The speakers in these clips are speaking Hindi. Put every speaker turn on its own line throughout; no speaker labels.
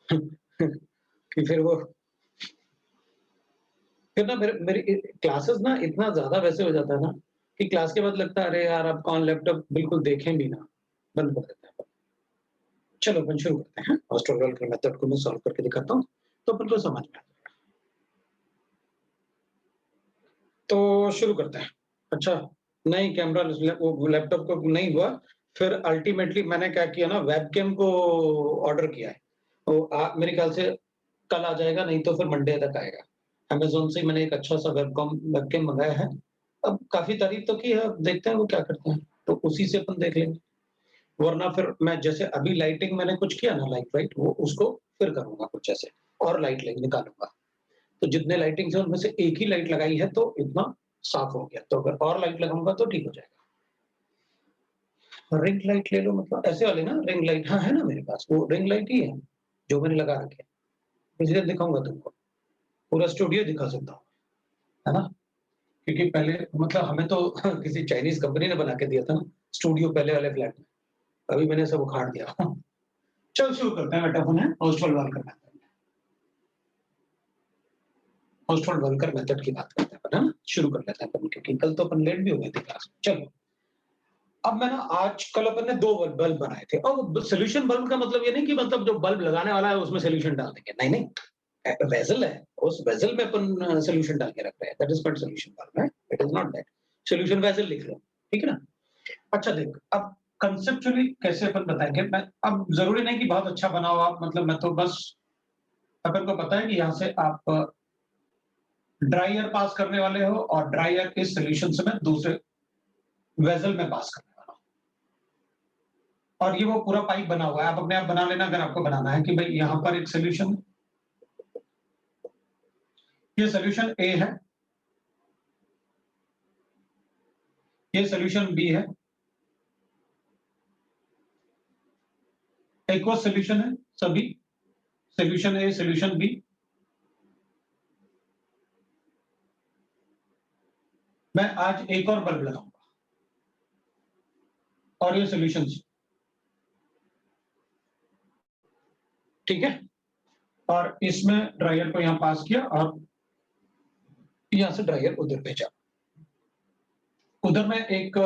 कि फिर ना मेरे मेरी क्लासेस ना इतना ज़्यादा वैसे हो जाता है ना, कि क्लास के बाद लगता है अरे यार अब कौन लैपटॉप बिल्कुल देखें भी ना, बंद कर देते हैं। चलो अपन शुरू करते हैं। ऑस्ट्रोलॉजिकल मेथड को मैं सॉल्व करके दिखाता हूँ, तो अपन को समझ में आ जाएगा। तो शुरू करते हैं। अच्छा, नहीं कैमरा वो लैपटॉप को नहीं हुआ, फिर अल्टीमेटली मैंने क्या किया ना वेबकैम को ऑर्डर किया है। तो मेरे ख्याल से कल आ जाएगा, नहीं तो फिर मंडे तक आएगा। अमेज़न से मैंने एक अच्छा-सा वेबकैम मँगाया है। अब काफ़ी तारीफ़ तो की है, अब देखते हैं वो क्या करते हैं, तो उसी से अपन देख लेंगे। वरना फिर मैं जैसे अभी लाइटिंग मैंने कुछ किया ना लाइट वाइट वो उसको फिर करूँगा कुछ ऐसे और लाइट निकालूँगा। तो जितने लाइटिंग्स हैं उनमें से एक ही लाइट लगाई है तो इतना साफ हो गया। तो अगर और लाइट लगाऊँगा तो ठीक हो जाएगा। रिंग लाइट ले लो मतलब ऐसे वाली ना रिंग लाइट हाँ, है ना मेरे पास वो रिंग लाइट ही है, जो मैंने लगा रखी है। किसी दिन दिखाऊँगा तुमको। पूरा स्टूडियो दिखा सकता हूँ, है ना? क्योंकि पहले मतलब हमें तो किसी चाइनीज़ कंपनी ने बना के दिया था ना, स्टूडियो पहले वाले फ्लैट में। अभी मैंने सब उखाड़ दिया। चल शुरू करते हैं बेटा अपन है Oswald walker method. Oswald walker method की बात करते हैं अपन, है ना? शुरू कर लेते हैं अपन क्योंकि कल तो अपन लेट भी हो गए थे क्लास में। चलो, अब मैं ना आज कल अपन ने 2 बल्ब बनाए थे। अब सॉल्यूशन बल्ब का मतलब ये नहीं कि मतलब जो बल्ब लगाने वाला है उसमें सॉल्यूशन डाल देंगे। नहीं, नहीं। वेसल है, उस वेसल में अपन सॉल्यूशन डाल के रख रहे हैं। That is called solution bulb है। It is not that. Solution vessel लिख लो, ठीक है ना? अच्छा देख, अब कांसेप्चुअली कैसे अपन बताएँगे? मैं अब ज़रूरी नहीं कि बहुत अच्छा बनाओ आप मतलब मैं तो बस अपन को पता है कि यहाँ से आप ड्राई एयर पास करने वाले हो और ड्राई एयर के सॉल्यूशन से मैं दूसरे वेसल में पास करने वाला हूँ। और ये वो पूरा पाइप बना हुआ है। आप अपने आप बना लेना अगर आपको बनाना है कि भई यहाँ पर एक सॉल्यूशन ये सॉल्यूशन ए है, ये सॉल्यूशन बी है, एक्वस सॉल्यूशन है सभी, सॉल्यूशन ए, सॉल्यूशन बी। मैं आज एक और बल्ब लगाऊँगा और ये सॉल्यूशन सी, ठीक है? और इसमें ड्रायर को यहाँ पास किया और यहाँ से ड्रायर उधर भेजा। उधर मैं एक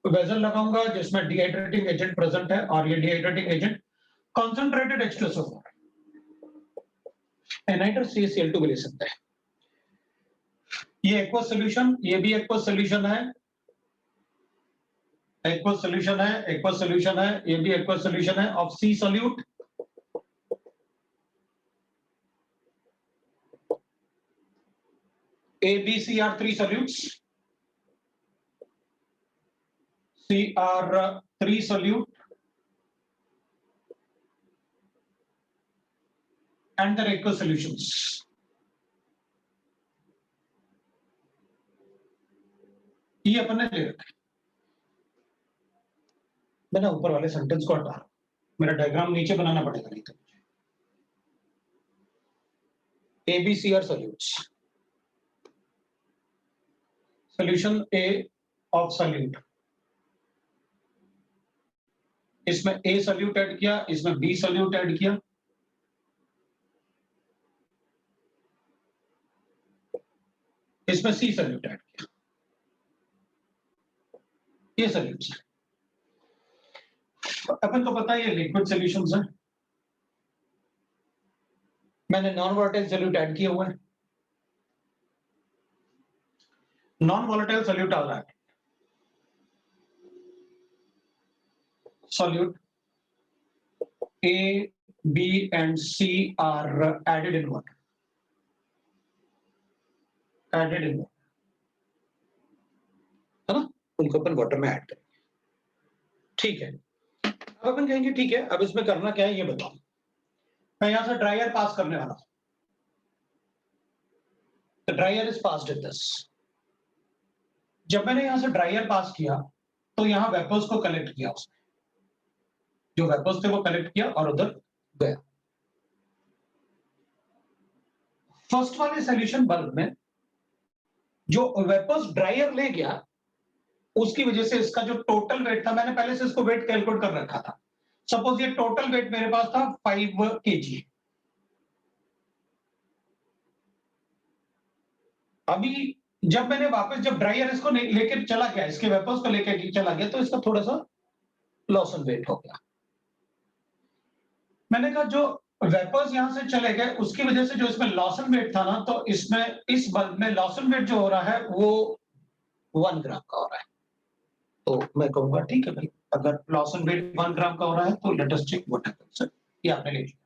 वेसल लगाऊँगा जिसमें डिहाइड्रेटिंग एजेंट प्रेजेंट है और ये dehydrating agent concentrated H2SO4 एनाइड्रस CaCl2 भी ले सकते हैं। ये एक्वस सॉल्यूशन, ये भी एक्वस सॉल्यूशन है। एक्वस सॉल्यूशन है, एक्वस सॉल्यूशन है, ये भी एक्वस सॉल्यूशन है of C solute. AbCr3 solutes, Cr3 solute, and their aqueous solutions. ये अपन ने ले रखा। मैं ना ऊपर वाले सेंटेंस को हटा रहा हूं, मेरा डायग्राम नीचे बनाना पड़ेगा नहीं तो। AbCr solutes, solution A of solute, इसमें A solute ऐड किया, इसमें B solute ऐड किया, इसमें C solute ऐड किया। ये सॉल्यूट्स है। अपन को पता है ये लिक्विड सॉल्यूशंस हैं। मैंने नॉन वोलेटाइल सॉल्यूट ऐड किए हुए हैं। नॉन वोलेटाइल सॉल्यूट आ रहा है। solute A, B and C are added in water. Added in water, है ना? उनको अपन वाटर में ऐड करेंगे। ठीक है। अब अपन कहेंगे ठीक है, अब इसमें करना क्या है ये बताओ। मैं यहाँ से ड्रायर पास करने वाला हूँ। The dryer is passed in this. जब मैंने यहाँ से ड्रायर पास किया, तो यहाँ वेपर्स को कलेक्ट किया उसने। जो वेपर्स थे वो कलेक्ट किया और उधर गया। फर्स्ट वाले सॉल्यूशन बल्ब में जो वेपर्स ड्रायर ले गया, उसकी वजह से इसका जो टोटल वेट था, मैंने पहले से इसको वेट कैलकुलेट कर रखा था। सपोज ये टोटल वेट मेरे पास था 5 kg, अभी जब मैंने वापस जब ड्रायर इसको लेकर चला गया, इसके वेपर्स को लेकर चला गया, तो इसका थोड़ा सा लॉस एंड वेट हो गया। मैंने कहा जो वेपर्स यहां से चले गए उसकी वजह से जो इसमें लॉस एंड वेट था ना, तो इसमें इस बल्ब में लॉस एंड वेट जो हो रहा है वो 1 ग्राम का हो रहा है। तो मैं कहूंगा ठीक है भाई, अगर लॉस एंड वेट 1 ग्राम का हो रहा है तो let us check what happens. ये आपने ले लिया,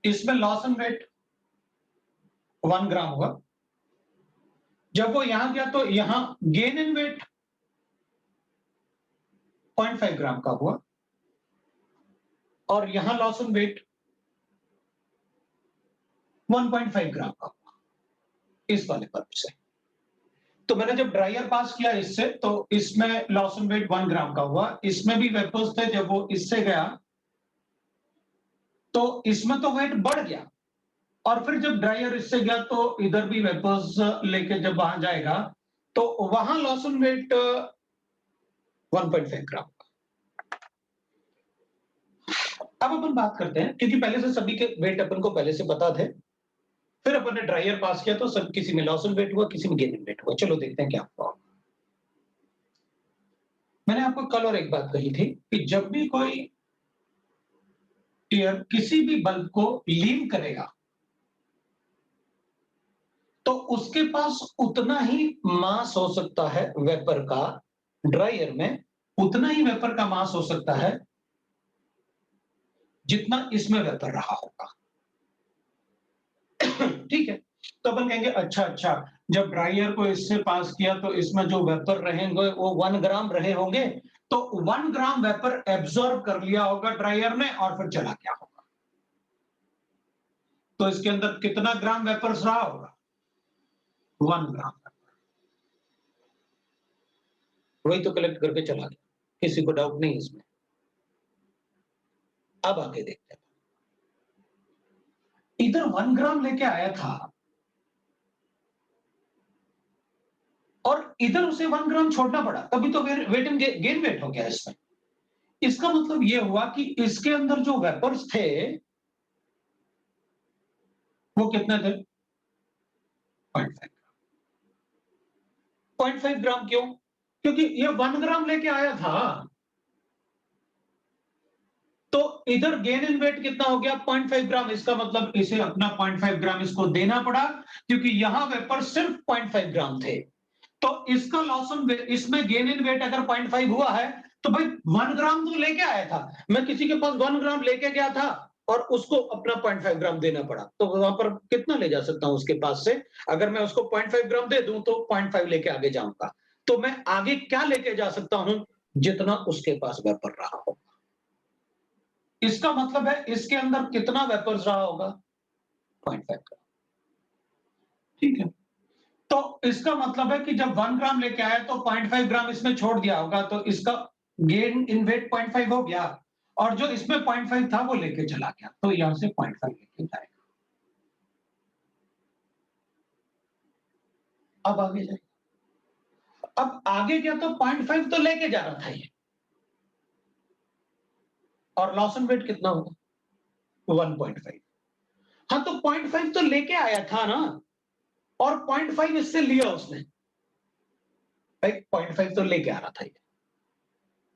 इसमें लॉस एंड वेट 1 ग्राम होगा। जब वो यहां गया तो यहां गेन इन वेट 0.5 ग्राम का हुआ, और यहां लॉस इन वेट 1.5 ग्राम का हुआ इस वाले बल्ब से। तो मैंने जब ड्रायर पास किया इससे, तो इसमें लॉस इन वेट 1 ग्राम का हुआ, इसमें भी वेपर्स थे, जब वो इससे गया तो इसमें तो वेट बढ़ गया, और फिर जब ड्रायर इससे गया तो इधर भी वेपर्स लेके जब वहां जाएगा तो वहां लॉस इन वेट 1.5 ग्राम। अब अपन बात करते हैं, क्योंकि पहले से सभी के वेट अपन को पहले से पता थे, फिर अपन ने ड्रायर पास किया तो सब किसी में लॉस इन वेट हुआ, किसी में गेन इन वेट हुआ। चलो देखते हैं क्या हुआ। मैंने आपको कल और एक बात कही थी कि जब भी कोई एयर किसी भी बल्ब को लीव करेगा तो उसके पास उतना ही मास हो सकता है वेपर का, ड्रायर में उतना ही वेपर का मास हो सकता है जितना इसमें वेपर रहा होगा। ठीक है, तो अपन कहेंगे अच्छा अच्छा, जब ड्रायर को इससे पास किया तो इसमें जो वेपर रहेंगे वो 1 ग्राम रहे होंगे, तो 1 ग्राम वेपर एब्सॉर्ब कर लिया होगा ड्रायर ने और फिर चला गया होगा। तो इसके अंदर कितना ग्राम वेपर्स रहा होगा? 1 ग्राम। वही तो कलेक्ट करके चला गया, किसी को डाउट नहीं इसमें। अब आगे देखते हैं, इधर 1 ग्राम लेके आया था और इधर उसे 1 ग्राम छोड़ना पड़ा, तभी तो वेट एंड गेन वेट हो गया इसमें। इसका मतलब यह हुआ कि इसके अंदर जो वेपर्स थे वो कितने थे? 0.5। 0.5 ग्राम क्यों? क्योंकि ये 1 ग्राम लेके आया था, तो इधर गेन इन वेट कितना हो गया? 0.5 ग्राम। इसका मतलब इसे अपना 0.5 ग्राम इसको देना पड़ा, क्योंकि यहां वेपर सिर्फ 0.5 ग्राम थे। तो इसका लॉस ऑन वेट, इसमें गेन इन वेट अगर 0.5 हुआ है तो भाई 1 ग्राम तो लेके आया था, मैं किसी के पास 1 ग्राम लेके गया था और उसको अपना 0.5 ग्राम देना पड़ा, तो वहां पर कितना ले जा सकता हूं उसके पास से? अगर मैं उसको 0.5 ग्राम दे दूं तो 0.5 लेके आगे जाऊंगा, तो मैं आगे क्या लेके जा सकता हूं? जितना उसके पास वेपर रहा हो। इसका मतलब है इसके अंदर कितना वेपर्स रहा होगा? 0.5 ग्राम। ठीक है, तो इसका मतलब है कि जब 1 ग्राम लेके आया तो 0.5 ग्राम इसमें छोड़ दिया होगा, तो इसका गेन इन वेट 0.5 हो गया, और जो इसमें 0.5 था वो लेके चला गया, तो यहां से 0.5 लेके जाएगा। अब आगे जाए, अब आगे गया तो 0.5 तो लेके जा रहा था ये, और लॉस इन वेट कितना होगा? 1.5। हाँ, तो 0.5 तो लेके आया था ना, और 0.5 इससे लिया उसने, भाई 0.5 तो लेके आ रहा था ये,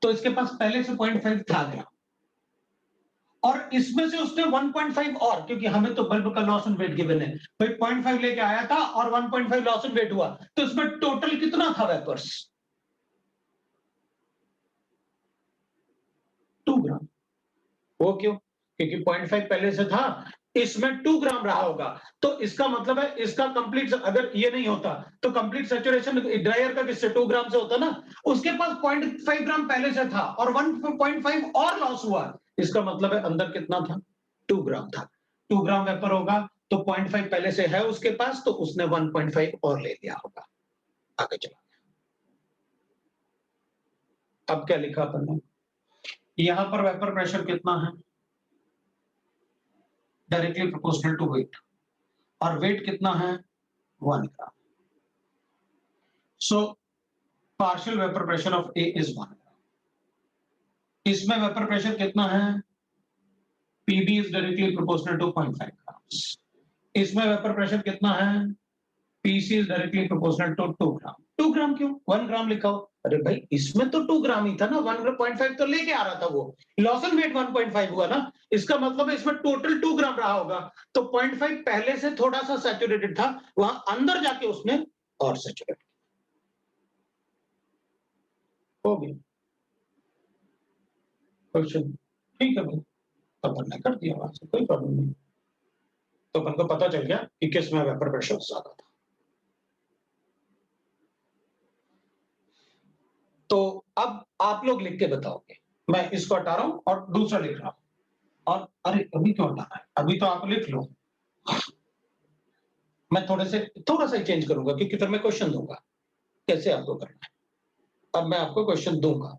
तो इसके पास पहले से 0.5 था ग्राम, और इसमें से उसने 1.5 और, क्योंकि हमें तो बल्ब का लॉस इन वेट गिवन है, भाई 0.5 लेके आया था और 1.5 लॉस इन वेट हुआ, तो इसमें टोटल कितना था वेपर्स? 2 ग्राम। वो क्यों? क्योंकि 0.5 पहले से था, इसमें 2 ग्राम रहा होगा, तो इसका मतलब है इसका कंप्लीट, अगर ये नहीं होता तो कंप्लीट सैचुरेशन ड्रायर का किससे? 2 ग्राम से होता ना। उसके पास 0.5 ग्राम पहले से था और 1.5 और लॉस हुआ, इसका मतलब है अंदर कितना था? 2 ग्राम था। 2 ग्राम वेपर होगा तो 0.5 पहले से है उसके पास, तो उसने 1.5 और ले लिया होगा। आगे चला, अब क्या लिखा अपन ने? यहां पर वेपर प्रेशर कितना है? डायरेक्टली प्रोपोर्शनल टू वेट, और वेट कितना है? 1 gram. So partial vapour pressure of A is 1 gram. इसमें वेपर प्रेशर कितना है? PB is directly proportional to 0.5 grams. इसमें वेपर प्रेशर कितना है? PC is directly proportional to 2 gram. 2 gram क्यों? 1 ग्राम लिखा हो। अरे भाई इसमें तो 2 ग्राम ही था ना, 1.5 तो लेके आ रहा था वो। लॉसन वेट 1.5 हुआ ना, इसका मतलब है इसमें टोटल 2 ग्राम रहा होगा। तो 0.5 पहले से थोड़ा सा सैचुरेटेड था, वहां अंदर जाके उसने और सैचुरेट हो गया। क्वेश्चन ठीक है भाई, तो अपन ने कर दिया, वहां से कोई प्रॉब्लम नहीं। तो अपन को पता चल गया कि किस में वेपर प्रेशर ज्यादा था। तो अब आप लोग लिख के बताओगे, मैं इसको हटा रहा हूं और दूसरा लिख रहा हूं। और अरे अभी क्यों हटाना है, अभी तो आप लिख लो। मैं थोड़ा सा ही चेंज करूंगा क्योंकि फिर मैं क्वेश्चन दूंगा कैसे आपको करना है। अब मैं आपको क्वेश्चन दूंगा,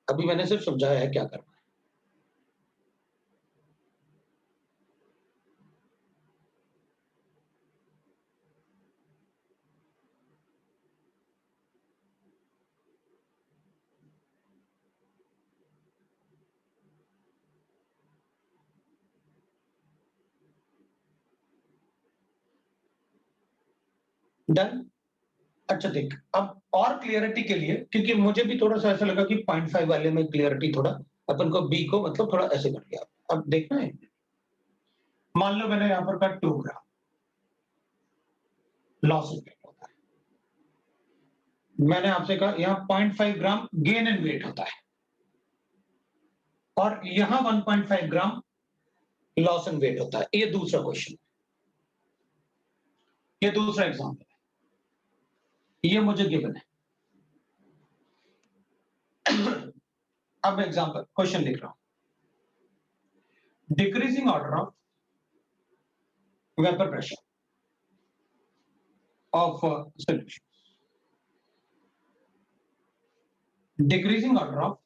अभी मैंने सिर्फ समझाया है क्या करना है। डन। अच्छा देख, अब और क्लियरिटी के लिए, क्योंकि मुझे भी थोड़ा सा ऐसा लगा कि 0.5 वाले में क्लियरिटी थोड़ा अपन को बी को मतलब थोड़ा ऐसे कर दिया। अब देखना है, मान लो मैंने यहां पर कहा 2 ग्राम लॉस ऑफ वेट होता है। मैंने आपसे कहा यहाँ 0.5 ग्राम गेन इन वेट होता है और यहाँ 1.5 ग्राम लॉस इन वेट होता है। ये दूसरा क्वेश्चन, ये दूसरा एग्जाम्पल है, ये मुझे गिवन है। अब एग्जाम्पल क्वेश्चन लिख रहा हूं, decreasing order of vapour pressure of solution, decreasing order of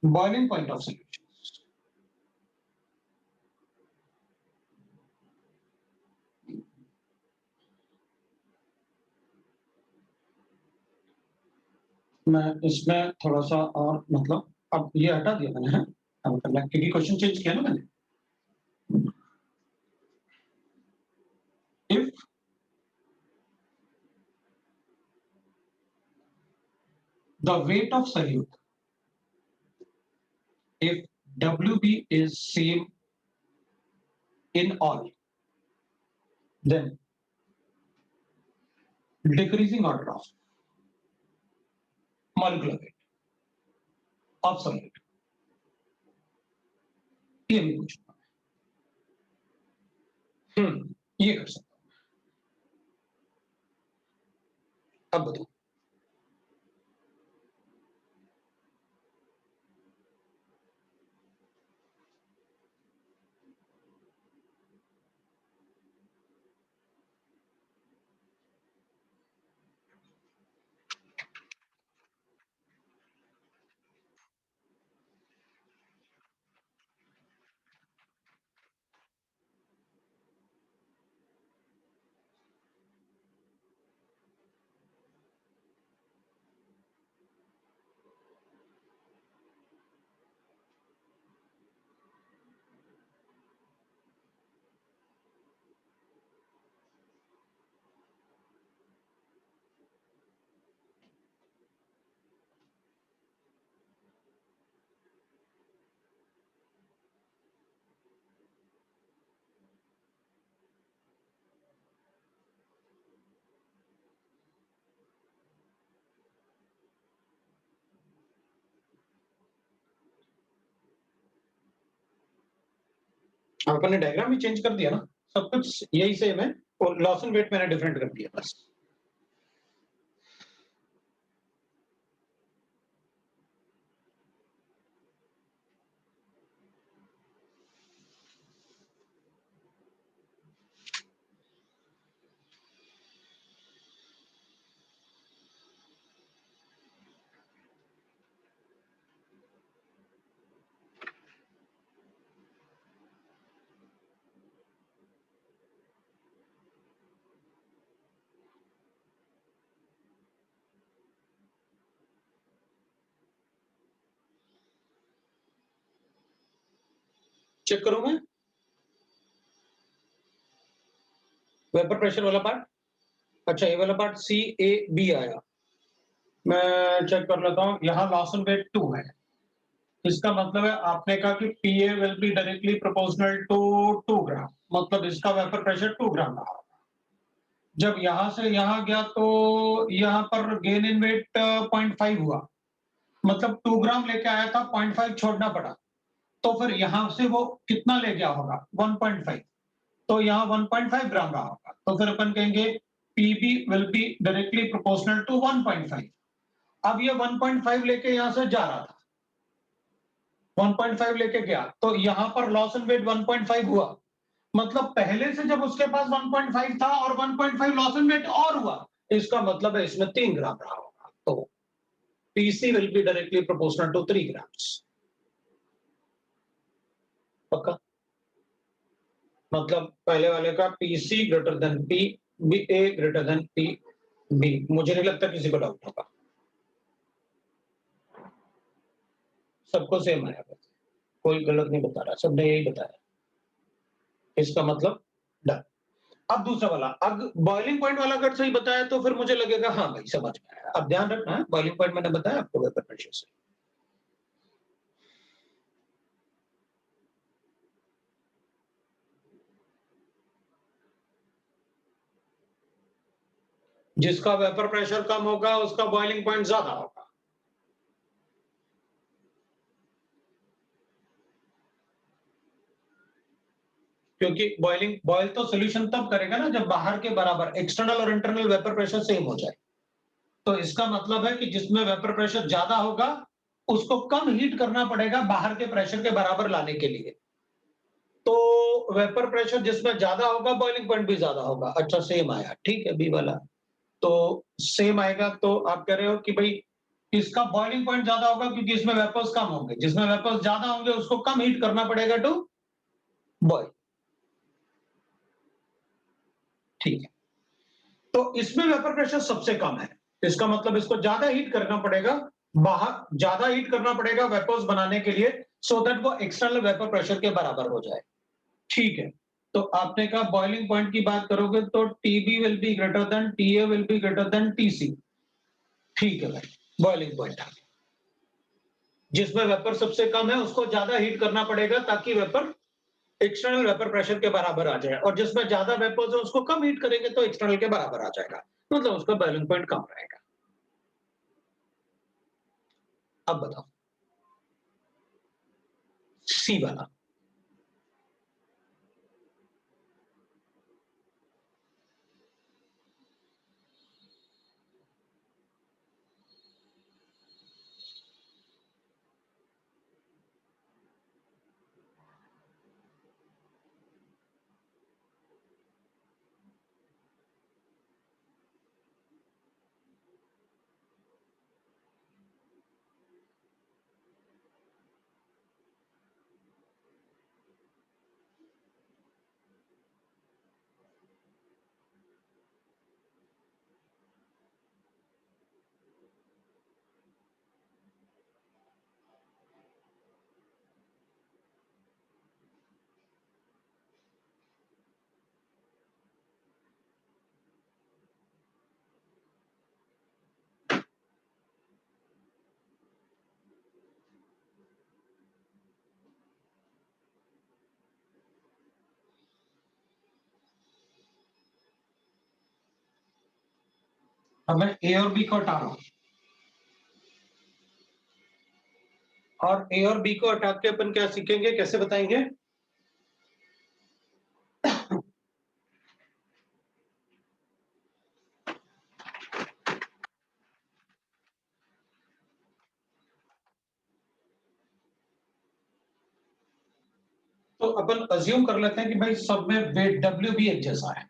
boiling point of solution. मैं इसमें थोड़ा सा और मतलब अब ये हटा दिया मैंने, है अब करना क्योंकि क्वेश्चन चेंज किया ना मैंने। If the weight of solute, if WB is same in all, then decreasing order of molecular weight of solute, ये भी पूछूंगा। ये कर सकता हूं। अब बताओ, अपन ने डायग्राम भी चेंज कर दिया ना, सब कुछ यही सेम है और लॉस एंड वेट मैंने डिफरेंट कर दिया बस। चेक करूं मैं वेपर प्रेशर वाला पार्ट। अच्छा, ये वाला पार्ट सी ए बी आया। मैं चेक कर लेता हूँ, यहाँ लॉसन वेट 2 है। इसका मतलब है आपने कहा कि PA will be directly proportional to 2 gram, मतलब इसका वेपर प्रेशर 2 ग्राम रहा। जब यहां से यहां गया तो यहाँ पर गेन इन वेट 0.5 हुआ, मतलब 2 ग्राम लेके आया था, 0.5 छोड़ना पड़ा, तो फिर यहां से वो कितना ले गया होगा? 1.5, तो यहाँ 1.5 ग्राम रहा होगा, तो फिर अपन कहेंगे PB will be directly proportional to 1.5। अब ये 1.5 लेके यहां से जा रहा था, 1.5 लेके गया, तो यहां पर लॉस इन वेट 1.5 हुआ, मतलब पहले से जब उसके पास 1.5 था और 1.5 लॉस इन वेट और हुआ, इसका मतलब है इसमें 3 ग्राम रहा होगा, तो PC will be directly proportional to 3 grams. पक्का? मतलब पहले वाले का PC greater than P B A greater than P B, मुझे नहीं लगता किसी को डाउट होगा, सबको सेम आया, कोई गलत नहीं बता रहा, सबने यही बताया, इसका मतलब डन। अब दूसरा वाला, अब बॉइलिंग पॉइंट वाला अगर सही बताया तो फिर मुझे लगेगा हाँ भाई समझ में आया। अब ध्यान रखना है, बॉइलिंग पॉइंट मैंने बताया आपको वेपर प्रेशर से। जिसका वेपर प्रेशर कम होगा उसका बॉइलिंग पॉइंट ज्यादा होगा। क्योंकि बॉइल तो सोल्यूशन तब करेगा ना जब बाहर के बराबर एक्सटर्नल और इंटरनल वेपर प्रेशर सेम हो जाए। तो इसका मतलब है कि जिसमें वेपर प्रेशर ज्यादा होगा उसको कम हीट करना पड़ेगा बाहर के प्रेशर के बराबर लाने के लिए। तो वेपर प्रेशर जिसमें ज्यादा होगा बॉइलिंग पॉइंट भी ज्यादा होगा। अच्छा, सेम आया, ठीक है, बी वाला तो सेम आएगा। तो आप कह रहे हो कि भाई इसका बॉइलिंग पॉइंट ज्यादा होगा क्योंकि इसमें वेपर्स कम होंगे, जिसमें वेपर्स ज्यादा होंगे उसको कम हीट करना पड़ेगा टू बॉइल। ठीक है, तो इसमें वेपर प्रेशर सबसे कम है, इसका मतलब इसको ज्यादा हीट करना पड़ेगा, बाहर ज्यादा हीट करना पड़ेगा वेपर्स बनाने के लिए, सो दैट वो एक्सटर्नल वेपर प्रेशर के बराबर हो जाए। ठीक है, तो आपने कहा बॉइलिंग पॉइंट की बात करोगे तो TB will be greater than TA will be greater than TC. ठीक है भाई, बॉइलिंग पॉइंट जिसमें वेपर सबसे कम है उसको ज्यादा हीट करना पड़ेगा ताकि वेपर एक्सटर्नल वेपर प्रेशर के बराबर आ जाए, और जिसमें ज्यादा वेपर्स है उसको कम हीट करेंगे तो एक्सटर्नल के बराबर आ जाएगा, मतलब उसका बॉइलिंग पॉइंट कम रहेगा। अब बताओ सी वाला। अब मैं ए और बी को हटा रहा हूं, और ए और बी को हटा के अपन क्या सीखेंगे, कैसे बताएंगे? तो अपन अज्यूम कर लेते हैं कि भाई सब में वेट डब्ल्यू भी एक जैसा है,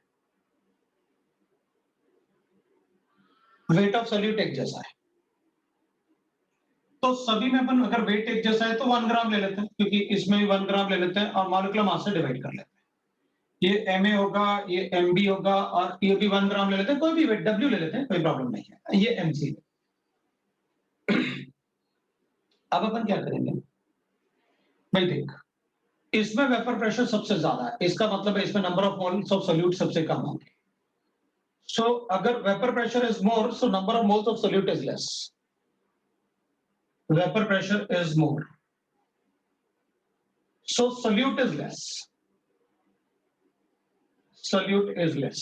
वेट ऑफ सोल्यूट एक जैसा है, तो सभी में अपन अगर वेट एक जैसा है तो 1 ग्राम ले लेते हैं, क्योंकि इसमें भी 1 ग्राम ले लेते हैं और मॉलिक्यूलर मास से डिवाइड कर लेते हैं। ये एमए होगा, ये एमबी होगा, और ये भी 1 ग्राम ले लेते हैं, कोई भी वेट डब्ल्यू ले लेते हैं, कोई प्रॉब्लम नहीं है, ये एमसी। अब अपन क्या करेंगे भाई, देख इसमें वेपर प्रेशर सबसे ज्यादा है, इसका मतलब है इसमें number of moles of solute सबसे कम होंगे। So अगर vapour pressure is more, so number of moles of solute is less. Vapor pressure is more, so solute is less. Solute is less.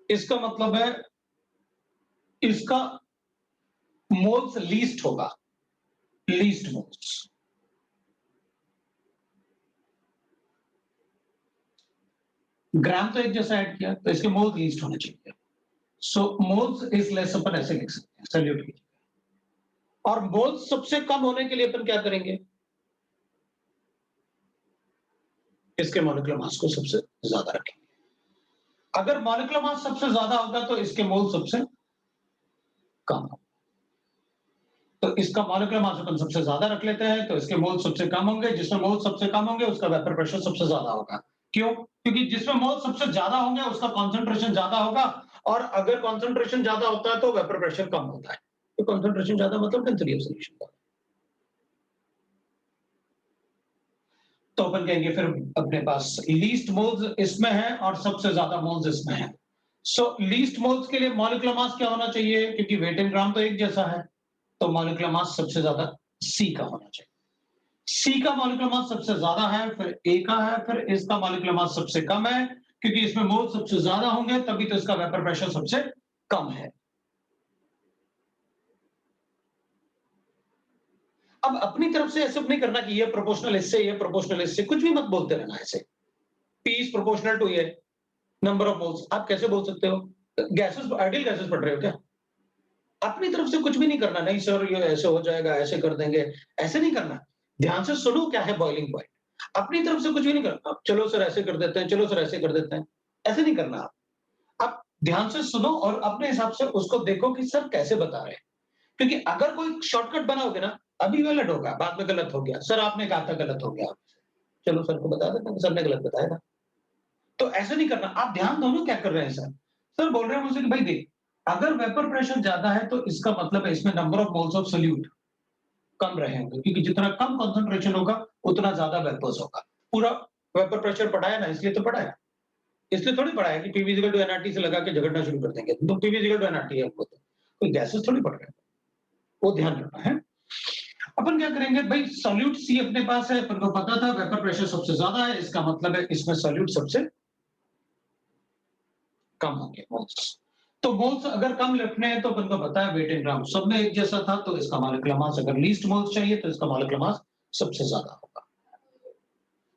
इसका मतलब है इसका मोल्स लीस्ट होगा, लीस्ट मोल्स। ग्राम तो एक जैसा ऐड किया तो इसके मोल्स लीस्ट होने चाहिए। सो मोल्स इज लेस अपन ऐसे लिख सकते हैं सल्यूट की। और मोल्स सबसे कम होने के लिए अपन क्या करेंगे, इसके मॉलिक्यूलर मास को सबसे ज्यादा रखेंगे। अगर मॉलिक्यूलर मास सबसे ज्यादा होगा तो इसके मोल सबसे कम होगा। तो इसका मॉलिक्यूलर मास अपन सबसे ज्यादा रख लेते हैं तो इसके मोल सबसे कम होंगे, जिसमें मोल सबसे कम होंगे उसका वेपर प्रेशर सबसे ज्यादा होगा। क्यों? क्योंकि जिसमें मोल सबसे ज्यादा होंगे उसका कॉन्सेंट्रेशन ज्यादा होगा, और अगर कॉन्सेंट्रेशन ज्यादा होता है तो वेपर प्रेशर कम होता है। तो कॉन्सेंट्रेशन ज्यादा मतलब डेंसिटी ऑफ सॉल्यूशन का। तो अपन कहेंगे फिर अपने पास लीस्ट मोल्स इसमें है और सबसे ज्यादा मोल्स इसमें है। सो लीस्ट मोल्स के लिए मॉलिक्यूलर मास क्या होना चाहिए, क्योंकि वेट इन ग्राम तो एक जैसा है, तो मॉलिक्यूलर मास सबसे ज्यादा सी का होना चाहिए। सी का मॉलिक्यूलर मास सबसे ज्यादा है, फिर ए का है, फिर इसका मॉलिक्यूलर मास सबसे कम है, क्योंकि इसमें मोल सबसे ज्यादा होंगे तभी तो इसका वेपर प्रेशर सबसे कम है। अब अपनी तरफ से ऐसे नहीं करना कि ये प्रोपोर्शनल इससे, ये प्रोपोर्शनल इससे, कुछ भी मत बोलते रहना ऐसे। पी इज प्रोपोर्शनल टू ये नंबर ऑफ मोल्स। आप कैसे बोल सकते हो? गैसेस, आइडियल गैसेस पढ़ रहे हो क्या? अपनी तरफ से कुछ भी नहीं करना, नहीं सर ये ऐसे हो जाएगा, ऐसे कर देंगे, ऐसे नहीं करना। ध्यान से सुनो क्या है बॉइलिंग पॉइंट। अपनी तरफ से कुछ भी नहीं करना, चलो सर ऐसे कर देते हैं, चलो सर ऐसे कर देते हैं, ऐसे नहीं करना। आप ध्यान से सुनो और अपने हिसाब से उसको देखो कि सर कैसे बता रहे हैं। क्योंकि अगर कोई शॉर्टकट बनाओगे ना, अभी गलत होगा, बाद में गलत हो गया, सर आपने कहा था गलत हो गया, चलो सर को बता देते हैं सर ने गलत बताया था। तो ऐसे नहीं करना, आप ध्यान दो ना क्या कर रहे हैं सर। सर बोल रहे हैं मुझसे कि भाई देख, अगर वेपर प्रेशर ज्यादा है तो इसका मतलब है इसमें number of moles of solute कम रहेंगे, क्योंकि जितना कम कंसंट्रेशन होगा उतना ज्यादा वेपर्स होगा। पूरा वेपर प्रेशर पढ़ाया ना, इसलिए तो पढ़ाया, इसलिए थोड़ी पढ़ाया कि पीवी इक्वल टू एनआरटी से लगा के झगड़ना शुरू कर देंगे, तो पीवी इक्वल टू एनआरटी है आपको, तो कोई गैसेस थोड़ी पढ़ रहे हैं, वो ध्यान रखना है। अपन क्या करेंगे भाई, सॉल्यूट सी अपने पास है, अपन को पता था वेपर प्रेशर सबसे ज्यादा है, इसका मतलब है इसमें सॉल्यूट सबसे कम होंगे मोल्स। तो मोल्स अगर कम रखने हैं तो अपन को पता है वेट इन ग्राम सब में एक जैसा था, तो इसका मॉलिक्यूलर मास अगर लीस्ट मोल्स चाहिए तो इसका मॉलिक्यूलर मास सबसे ज्यादा होगा।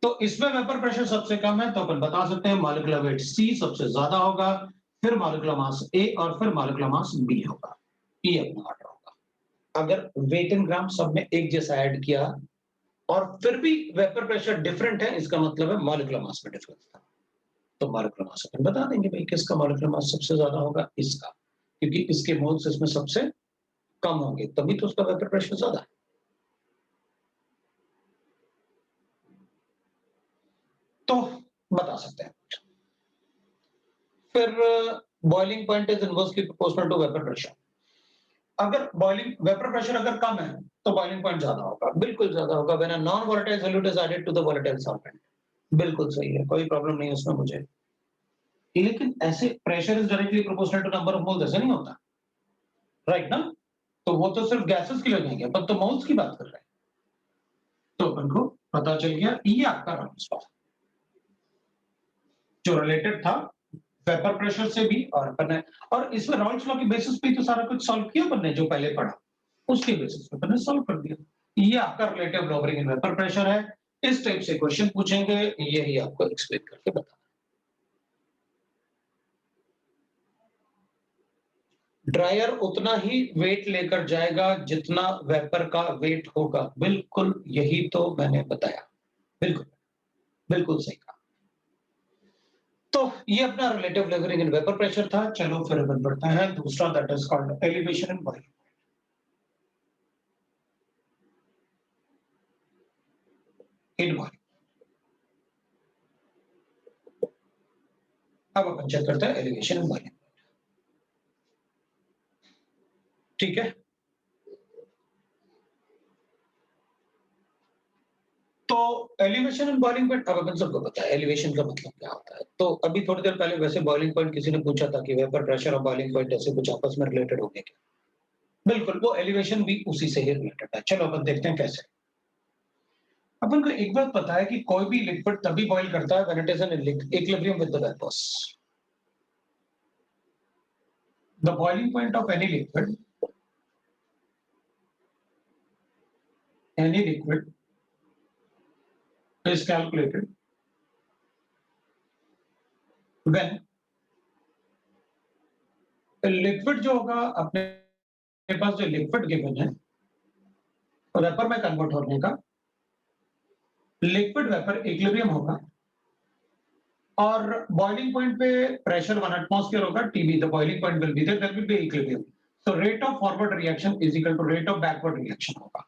तो इसमें वेपर प्रेशर सबसे कम है तो अपन बता सकते हैं मॉलिक्यूलर वेट सी सबसे ज्यादा होगा, फिर मॉलिक्यूलर मास ए और फिर मॉलिक्यूलर मास बी होगा। ये अपना ऑर्डर होगा। अगर वेट इन ग्राम सब में एक जैसा ऐड किया और फिर भी वेपर प्रेशर डिफरेंट है, इसका मतलब है मॉलिक्यूलर मास में डिफरेंस था। तो मॉलिक्यूलर मास अपन बता देंगे भाई किसका मॉलिक्यूलर मास सबसे ज्यादा होगा, इसका, क्योंकि इसके मोल्स इसमें सबसे कम होंगे तभी तो उसका वेपर प्रेशर ज्यादा है। तो बता सकते हैं। फिर boiling point is inversely proportional to vapour pressure. अगर बॉइलिंग वेपर प्रेशर अगर कम है तो बॉइलिंग पॉइंट ज्यादा होगा, बिल्कुल ज्यादा होगा। When a non volatile solute is added to the volatile solvent, बिल्कुल सही है, कोई प्रॉब्लम नहीं है उसमें मुझे। लेकिन ऐसे pressure is directly proportional to number of moles ऐसे नहीं होता, राइट ना? तो वो तो सिर्फ गैसेस की लगेंगे, अपन तो मोल्स की बात कर रहे हैं। तो अपन को पता चल गया ये आपका राउंड स्पॉट जो रिलेटेड था वेपर प्रेशर से भी, और अपन ने, और इसमें राउल्स लॉ की बेसिस पे तो सारा कुछ सॉल्व किया अपन ने, जो पहले पढ़ा उसके बेसिस पे अपन ने सॉल्व कर दिया। ये आपका रिलेटिव लॉवरिंग इन वेपर प्रेशर है। इस टाइप से क्वेश्चन पूछेंगे, यही आपको एक्सप्लेन करके बता। ड्रायर उतना ही वेट लेकर जाएगा जितना वेपर का वेट होगा, बिल्कुल यही तो मैंने बताया, बिल्कुल बिल्कुल सही कहा। तो ये अपना relative levelling in vapour pressure था। चलो फिर अपन बढ़ते हैं दूसरा, that is called elevation in boiling. In boiling अब अपन चेक करते हैं एलिवेशन इन बॉइलिंग। ठीक है, तो एलिवेशन एंड बॉइलिंग पॉइंट अब अपन सबको पता है एलिवेशन का मतलब क्या होता है। तो अभी थोड़ी देर पहले वैसे बॉइलिंग पॉइंट किसी ने पूछा था कि वेपर प्रेशर और बॉइलिंग पॉइंट ऐसे कुछ आपस में रिलेटेड होंगे क्या? बिल्कुल, वो एलिवेशन भी उसी से ही रिलेटेड है। चलो अपन देखते हैं कैसे। अपन को एक बात पता है कि कोई भी लिक्विड तभी बॉयल करता है when it is in equilibrium with the vapours. The boiling point of any liquid is calculated when liquid जो होगा अपने पास जो लिक्विड गिवन है वेपर में कन्वर्ट होने का लिक्विड वेपर इक्विलिब्रियम होगा और बॉइलिंग पॉइंट पे प्रेशर 1 एटमॉस्फेयर होगा TB the boiling point will be there that will be equilibrium so rate of forward reaction is equal to rate of backward reaction होगा।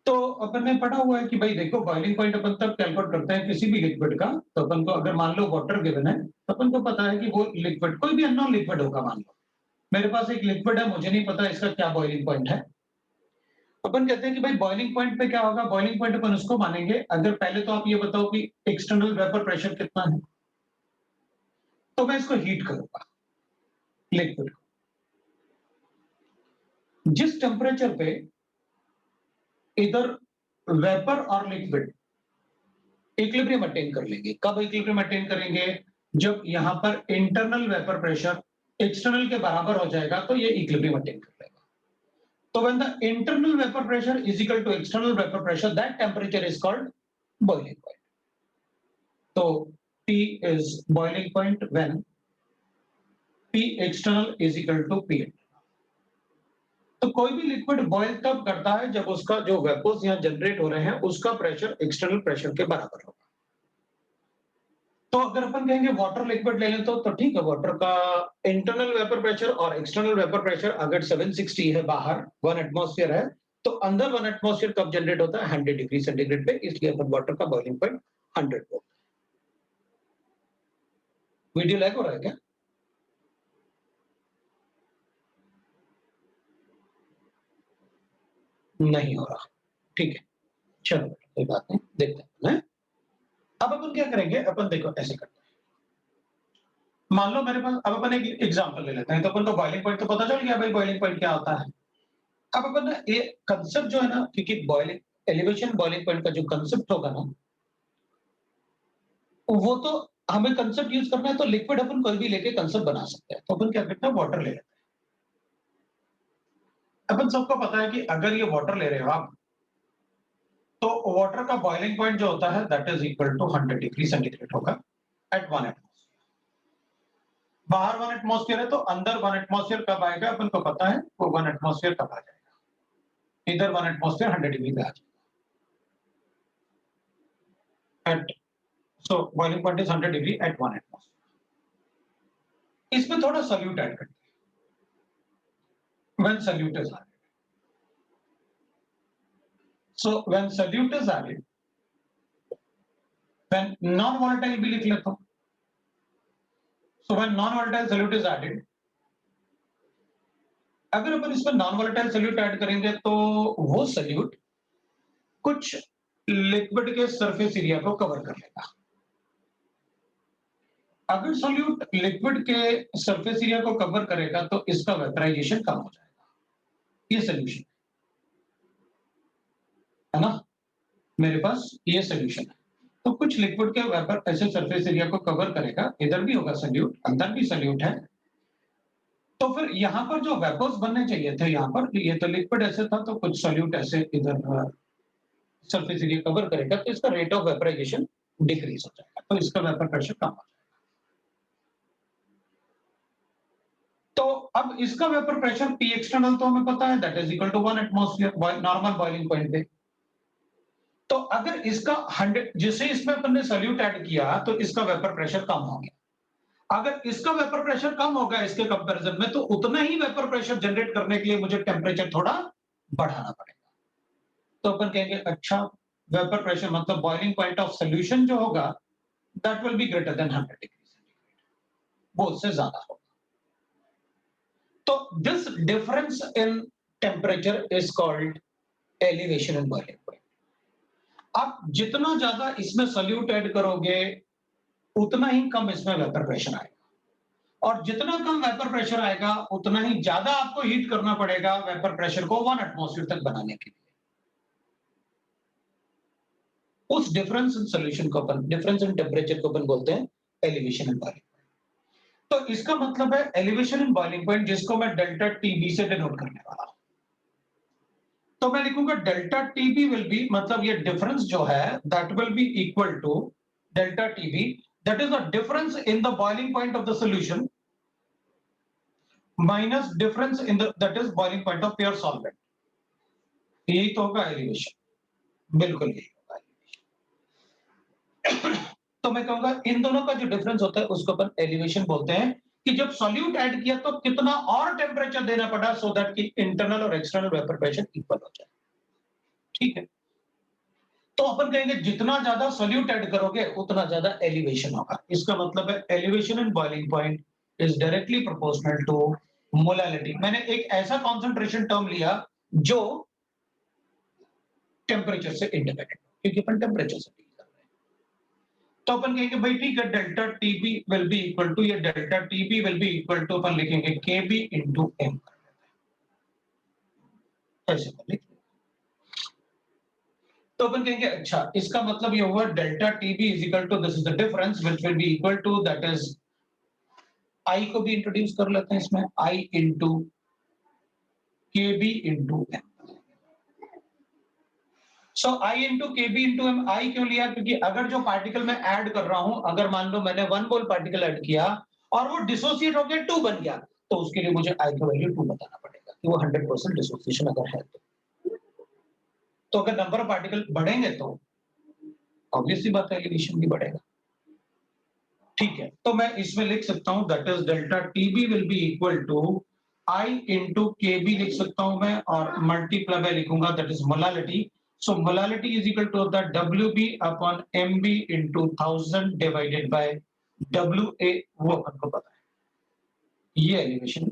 तो अपन ने पढ़ा हुआ है कि भाई देखो बॉइलिंग पॉइंट अपन तब कैलकुलेट करते हैं किसी भी लिक्विड का। तो अपन को अगर मान लो वाटर गिवन है तो अपन को पता है कि वो लिक्विड कोई भी अननोन लिक्विड होगा। मान लो मेरे पास एक लिक्विड है, मुझे नहीं पता इसका क्या बॉइलिंग पॉइंट है। अपन कहते हैं कि भाई बॉइलिंग पॉइंट पे क्या होगा। बॉइलिंग पॉइंट अपन उसको मानेंगे अगर पहले तो आप ये बताओ कि एक्सटर्नल वेपर प्रेशर कितना है, तो मैं इसको हीट करूंगा लिक्विड को। जिस टेम्परेचर पे इधर वेपर और लिक्विड इक्विलिब्रियम अटेन कर लेंगे। कब इक्विलिब्रियम अटेन करेंगे? जब यहां पर इंटरनल वेपर प्रेशर एक्सटर्नल के बराबर हो जाएगा तो ये इक्विलिब्रियम अटेन कर लेगा। तो when the internal vapor pressure is equal to external vapor pressure, that temperature is called boiling point. So T is boiling point when P external is equal to P internal. तो कोई भी लिक्विड बॉयल तब करता है जब उसका जो वेपर्स यहां जनरेट हो रहे हैं उसका प्रेशर एक्सटर्नल प्रेशर के बराबर होगा। तो अगर अपन कहेंगे वाटर लिक्विड ले लें तो ठीक है, वाटर का इंटरनल वेपर प्रेशर और एक्सटर्नल वेपर प्रेशर अगर 760 है, बाहर 1 एटमॉस्फेयर है, तो अंदर 1 एटमॉस्फेयर कब जनरेट होता है? 100 डिग्री सेंटीग्रेड पे। इसलिए अपन वाटर का बॉइलिंग पॉइंट 100 बोलते हैं। वीडियो लैग हो रहा है क्या? नहीं हो रहा, ठीक है, चलो कोई बात नहीं, देखते हैं। अब अपन क्या करेंगे, अपन देखो ऐसे करते हैं। मान लो मेरे पास, अब अपन एक एग्जांपल ले लेते हैं। तो अपन को बॉइलिंग पॉइंट तो पता चल गया भाई बॉइलिंग पॉइंट क्या होता है। अब अपन ना ये कंसेप्ट जो है ना, क्योंकि बॉइलिंग एलिवेशन बॉइलिंग पॉइंट का जो कंसेप्ट होगा ना, वो तो हमें कंसेप्ट यूज करना है। तो लिक्विड अपन कोई भी लेके कंसेप्ट बना सकते हैं। तो अपन क्या करते हैं, वाटर ले लेते हैं। अपन सबको पता है कि अगर ये वाटर ले रहे हो आप, तो वाटर का बॉइलिंग पॉइंट जो होता है that is equal to 100 degree centigrade होगा एट 1 एटमॉस्फेयर। बाहर 1 एटमॉस्फेयर है तो अंदर 1 एटमॉस्फेयर कब आएगा अपन को पता है, वो 1 एटमॉस्फेयर कब आ जाएगा। इधर 1 एटमॉस्फेयर 100 डिग्री पे आ जाएगा at, so boiling point is 100 degree at 1 atmosphere. इसमें थोड़ा सॉल्यूट ऐड करते हैं। When solute is added, so when solute is added, when non volatile भी लिख लेता हूं। So when non volatile solute is added, अगर अपन इसमें नॉन वोलेटाइल सॉल्यूट ऐड करेंगे तो वो सॉल्यूट कुछ लिक्विड के सरफेस एरिया को कवर कर लेगा। अगर सॉल्यूट लिक्विड के सरफेस एरिया को कवर करेगा तो इसका वेपराइजेशन कम हो जाएगा। ये सॉल्यूशन है ना, मेरे पास ये सॉल्यूशन है। तो कुछ लिक्विड के वेपर ऐसे सरफेस एरिया को कवर करेगा, इधर भी होगा सॉल्यूट, अंदर भी सॉल्यूट है। तो फिर यहाँ पर जो वेपर्स बनने चाहिए थे, यहाँ पर ये तो लिक्विड ऐसे था तो कुछ सॉल्यूट ऐसे इधर सरफेस एरिया कवर करेगा, तो इसका रेट ऑफ वेपराइजेशन डिक्रीज हो जाएगा, तो इसका वेपर प्रेशर कम हो जाएगा। तो अब इसका वेपर प्रेशर P एक्सटर्नल तो हमें पता है that is equal to 1 atmosphere normal boiling point पे। तो अगर इसका 100 जिसे इसमें अपन ने सॉल्यूट ऐड किया तो इसका वेपर प्रेशर कम हो गया। अगर इसका वेपर प्रेशर कम होगा इसके कंपैरिजन में, तो उतना ही वेपर प्रेशर जनरेट करने के लिए मुझे टेम्परेचर थोड़ा बढ़ाना पड़ेगा। तो अपन कहेंगे अच्छा, वेपर प्रेशर मतलब बॉइलिंग पॉइंट ऑफ सॉल्यूशन जो होगा that will be greater than 100 degree centigrade, वो उससे ज्यादा होगा। तो this difference in temperature is called elevation and boiling point. आप जितना ज्यादा इसमें सोल्यूट ऐड करोगे उतना ही कम इसमें वेपर प्रेशर आएगा, और जितना कम वेपर प्रेशर आएगा उतना ही ज्यादा आपको हीट करना पड़ेगा वेपर प्रेशर को 1 एटमॉस्फेयर तक बनाने के लिए। उस डिफरेंस इन सॉल्यूशन को अपन, डिफरेंस इन टेम्परेचर को अपन बोलते हैं एलिवेशन इन बॉइलिंग। तो इसका मतलब है एलिवेशन इन बॉइलिंग पॉइंट, जिसको मैं डेल्टा टीबी से डिनोट करने वाला हूं। तो मैं लिखूंगा डेल्टा टीबी विल बी, मतलब ये डिफरेंस जो है that will be equal to delta TB, that is the difference in the boiling point of the solution minus difference in the that is boiling point of pure solvent. यही तो होगा एलिवेशन, बिल्कुल यही होगा एलिवेशन। तो मैं कहूंगा इन दोनों का जो डिफरेंस होता है उसको अपन एलिवेशन बोलते हैं, कि जब सॉल्यूट ऐड किया तो कितना और टेम्परेचर देना पड़ा सो दैट कि इंटरनल और एक्सटर्नल वेपर प्रेशर इक्वल हो जाए। ठीक है, तो अपन कहेंगे जितना ज्यादा सॉल्यूट ऐड करोगे उतना ज्यादा एलिवेशन होगा। इसका मतलब है elevation in boiling point is directly proportional to molality. मैंने एक ऐसा कॉन्सेंट्रेशन टर्म लिया जो टेम्परेचर से इंडिपेंडेंट, क्योंकि अपन टेम्परेचर से डील कर रहे हैं। तो अपन कहेंगे भाई ठीक है, delta TB will be equal to, ये delta TB will be equal to अपन लिखेंगे केबी इंटू एम, ऐसे अपन लिखेंगे। तो अपन कहेंगे अच्छा इसका मतलब ये हुआ delta TB is equal to, this is the difference which will be equal to, that is I को भी इंट्रोड्यूस कर लेते हैं इसमें, I into KB into M. So I into KB into M, I क्यों लिया, क्योंकि अगर जो पार्टिकल मैं ऐड कर रहा हूं, अगर मान लो मैंने 1 मोल पार्टिकल ऐड किया और वो डिसोसिएट होकर 2 बन गया, तो उसके लिए मुझे आई का वैल्यू 2 बताना पड़ेगा कि वो 100% डिसोसिएशन अगर है तो अगर नंबर ऑफ पार्टिकल बढ़ेंगे तो ऑब्वियसली बात है एलिवेशन भी बढ़ेगा। ठीक है, तो मैं इसमें लिख सकता हूं that is delta TB will be equal to I into KB लिख सकता हूं मैं, और मल्टीप्लाई में लिखूंगा that is molality. So molality is equal to the W B upon M B into 1000 divided by W A, वो अपन को पता है ये एलिवेशन।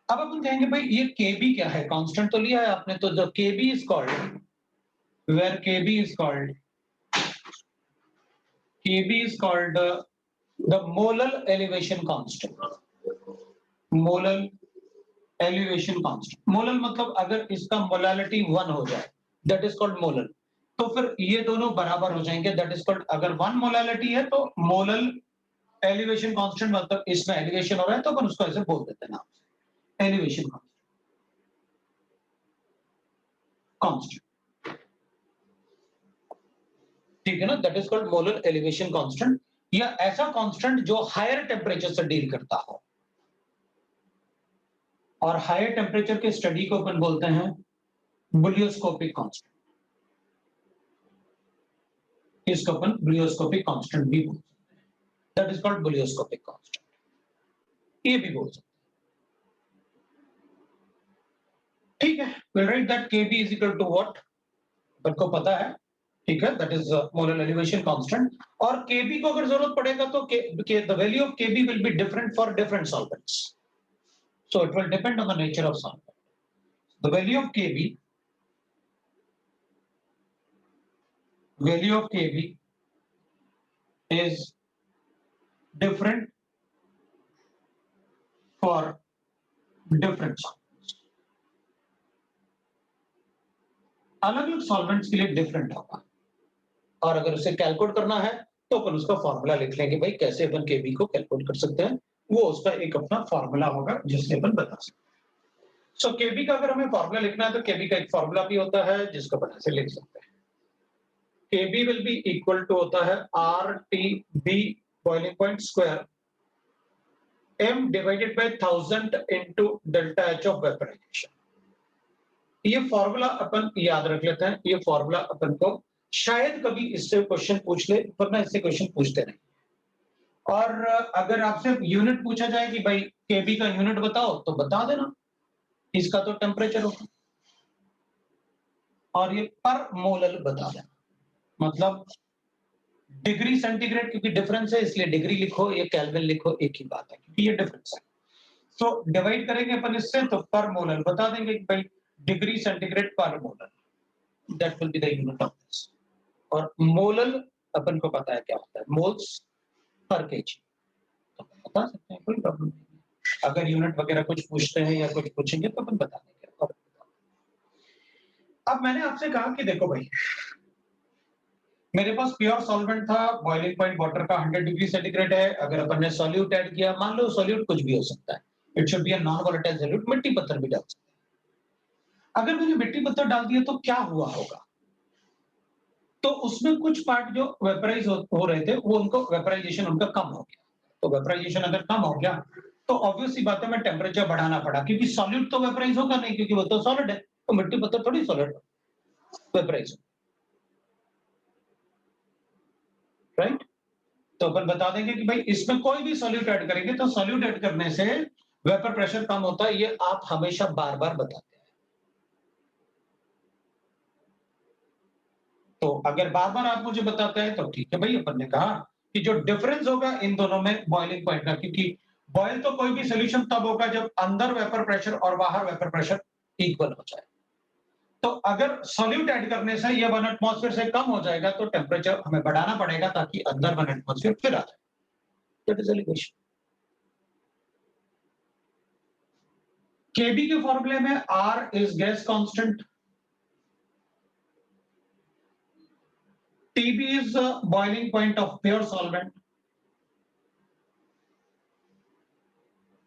अब अपन कहेंगे भाई ये केबी क्या है, कांस्टेंट तो लिया है आपने, तो the KB is called, where KB is called, KB is called the molar elevation constant. Molar elevation constant. Molar मतलब अगर इसका मोलालिटी 1 हो जाए, that is called molar. तो फिर ये दोनों बराबर हो जाएंगे, that is called, अगर 1 मोलालिटी है तो molar elevation constant मतलब इसमें एलिवेशन हो रहा है तो अपन उसको ऐसे बोल देते हैं नाम से, elevation constant. ठीक है ना, that is called molar elevation constant, या ऐसा कांस्टेंट जो हायर टेम्परेचर से डील करता हो। और हायर टेम्परेचर के स्टडी को अपन बोलते हैं बुलियोस्कोपिक कांस्टेंट, इसको अपन बुलियोस्कोपिक कांस्टेंट भी बोल सकते हैं, that is called ebullioscopic constant, ये भी बोल सकते हैं। ठीक है, will write that KB is equal to what, अपन को पता है, ठीक है, that is molar elevation constant. और केबी को अगर जरूरत पड़ेगा तो the value of KB will be different for different solvents, so it will depend on the nature of solvent. The value of KB, value of KB is different for different solvents, अलग अलग सॉल्वेंट्स के लिए डिफरेंट होगा। और अगर उसे कैलकुलेट करना है तो अपन उसका फॉर्मूला लिख लेंगे, भाई कैसे अपन केबी को कैलकुलेट कर सकते हैं, वो उसका एक अपना फॉर्मूला होगा जिससे अपन बता सकते हैं। सो केबी का अगर हमें फॉर्मूला लिखना है तो केबी का एक फॉर्मूला भी होता है जिसको अपन ऐसे लिख सकते हैं, KB will be equal to होता है RTB boiling point square M divided by 1000 into delta H of vaporization। ये फॉर्मूला अपन याद रख लेते हैं, ये फॉर्मूला अपन को शायद कभी इससे क्वेश्चन पूछ ले, वरना इससे क्वेश्चन पूछते नहीं। और अगर आपसे यूनिट पूछा जाए कि भाई केबी का यूनिट बताओ तो बता देना, इसका तो टेम्परेचर होगा, और ये पर मोलर बता देना, मतलब डिग्री सेंटीग्रेड, क्योंकि डिफरेंस है इसलिए डिग्री लिखो, ये केल्विन लिखो, एक ही बात है क्योंकि ये डिफरेंस है। तो डिवाइड करेंगे अपन इससे तो पर मोलर बता देंगे कि भाई डिग्री सेंटीग्रेड पर molar, that will be the unit of this. और मोलल अपन को पता है क्या होता है, मोल्स पर केजी, तो बता सकते हैं, कोई प्रॉब्लम नहीं है। अगर यूनिट वगैरह कुछ पूछते हैं या कुछ पूछेंगे तो अपन बता देंगे। और अब मैंने आपसे कहा कि देखो भाई, मेरे पास प्योर सॉल्वेंट था, बॉइलिंग पॉइंट वाटर का 100 डिग्री सेंटीग्रेड है। अगर अपन ने सॉल्यूट ऐड किया, मान लो सॉल्यूट कुछ भी हो सकता है, it should be a non volatile solute, मिट्टी पत्थर भी डाल सकते हैं। अगर मैंने मिट्टी पत्थर डाल दिया तो क्या हुआ होगा? तो उसमें कुछ पार्ट जो वेपराइज हो रहे थे, वो उनको वेपराइजेशन उनका कम हो गया। तो वेपराइजेशन अगर कम हो गया तो ऑब्वियस सी बात है, मैं टेम्परेचर बढ़ाना पड़ा, क्योंकि सॉल्यूट तो वेपराइज होगा नहीं, क्योंकि वो तो सॉलिड है। तो मिट्टी पत्थर थोड़ी सॉलिड वेपराइज, राइट? तो अपन बता देंगे कि भाई इसमें कोई भी सॉल्यूट ऐड करेंगे तो सॉल्यूट ऐड करने से वेपर प्रेशर कम होता है, ये आप हमेशा बार-बार बताते हैं। तो अगर बार-बार आप मुझे बताते हैं तो ठीक है भाई, अपन ने कहा कि जो डिफरेंस होगा इन दोनों में बॉइलिंग पॉइंट का, क्योंकि बॉयल तो कोई भी सॉल्यूशन तब होगा जब अंदर वेपर प्रेशर और बाहर वेपर प्रेशर इक्वल हो जाए। तो अगर सॉल्यूट ऐड करने से ये 1 एटमॉस्फेयर से कम हो जाएगा तो टेम्परेचर हमें बढ़ाना पड़ेगा ताकि अंदर 1 एटमॉस्फेयर फिर आ जाए। That is elevation. केबी के फॉर्मूले में R is gas constant, TB is boiling point of pure solvent.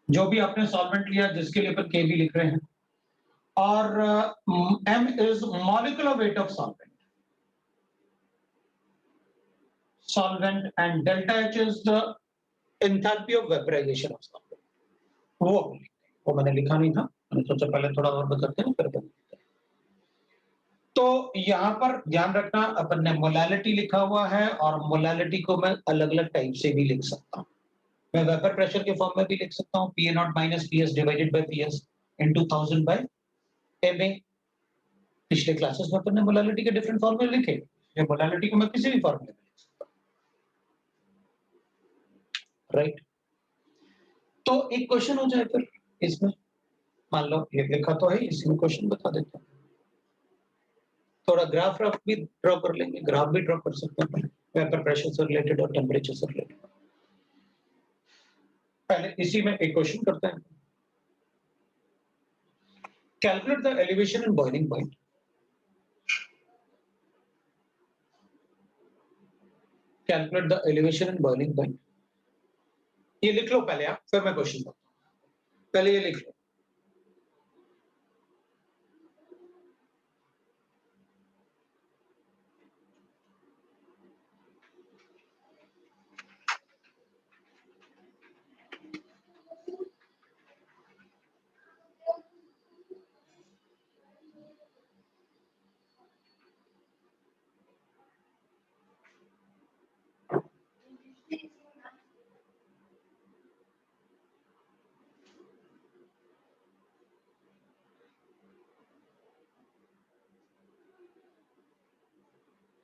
जो भी आपने सॉल्वेंट लिया जिसके लिए अपन केबी लिख रहे हैं, और M is molecular weight of solvent, solvent and delta H is the enthalpy of vaporisation of solvent. वो मैंने लिखा नहीं था, मैंने सोचा पहले थोड़ा और बताते हैं फिर बताते हैं। तो यहां पर ध्यान रखना, अपन ने मोलालिटी लिखा हुआ है और मोलालिटी को मैं अलग-अलग टाइप से भी लिख सकता हूं। मैं वेपर प्रेशर के फॉर्म में भी लिख सकता हूं, P A not minus P S divided by P S into 1000 by M A. पिछले क्लासेस में अपन ने मोलालिटी के डिफरेंट फॉर्मूले लिखे, ये मोलालिटी को मैं किसी भी फॉर्मूले में लिख सकता हूं, राइट? तो एक क्वेश्चन हो जाए फिर इसमें, मान लो ये लिखा तो है, इसमें क्वेश्चन बता देता हूं। थोड़ा ग्राफ रफ भी ड्रॉ कर लेंगे, ग्राफ भी ड्रॉ कर सकते हैं वेपर प्रेशर से रिलेटेड और टेम्परेचर से रिलेटेड। पहले इसी में एक क्वेश्चन करते हैं। Calculate the elevation and boiling point. Calculate the elevation and boiling point. ये लिख लो पहले आप, फिर मैं क्वेश्चन बताऊं। पहले ये लिख लो।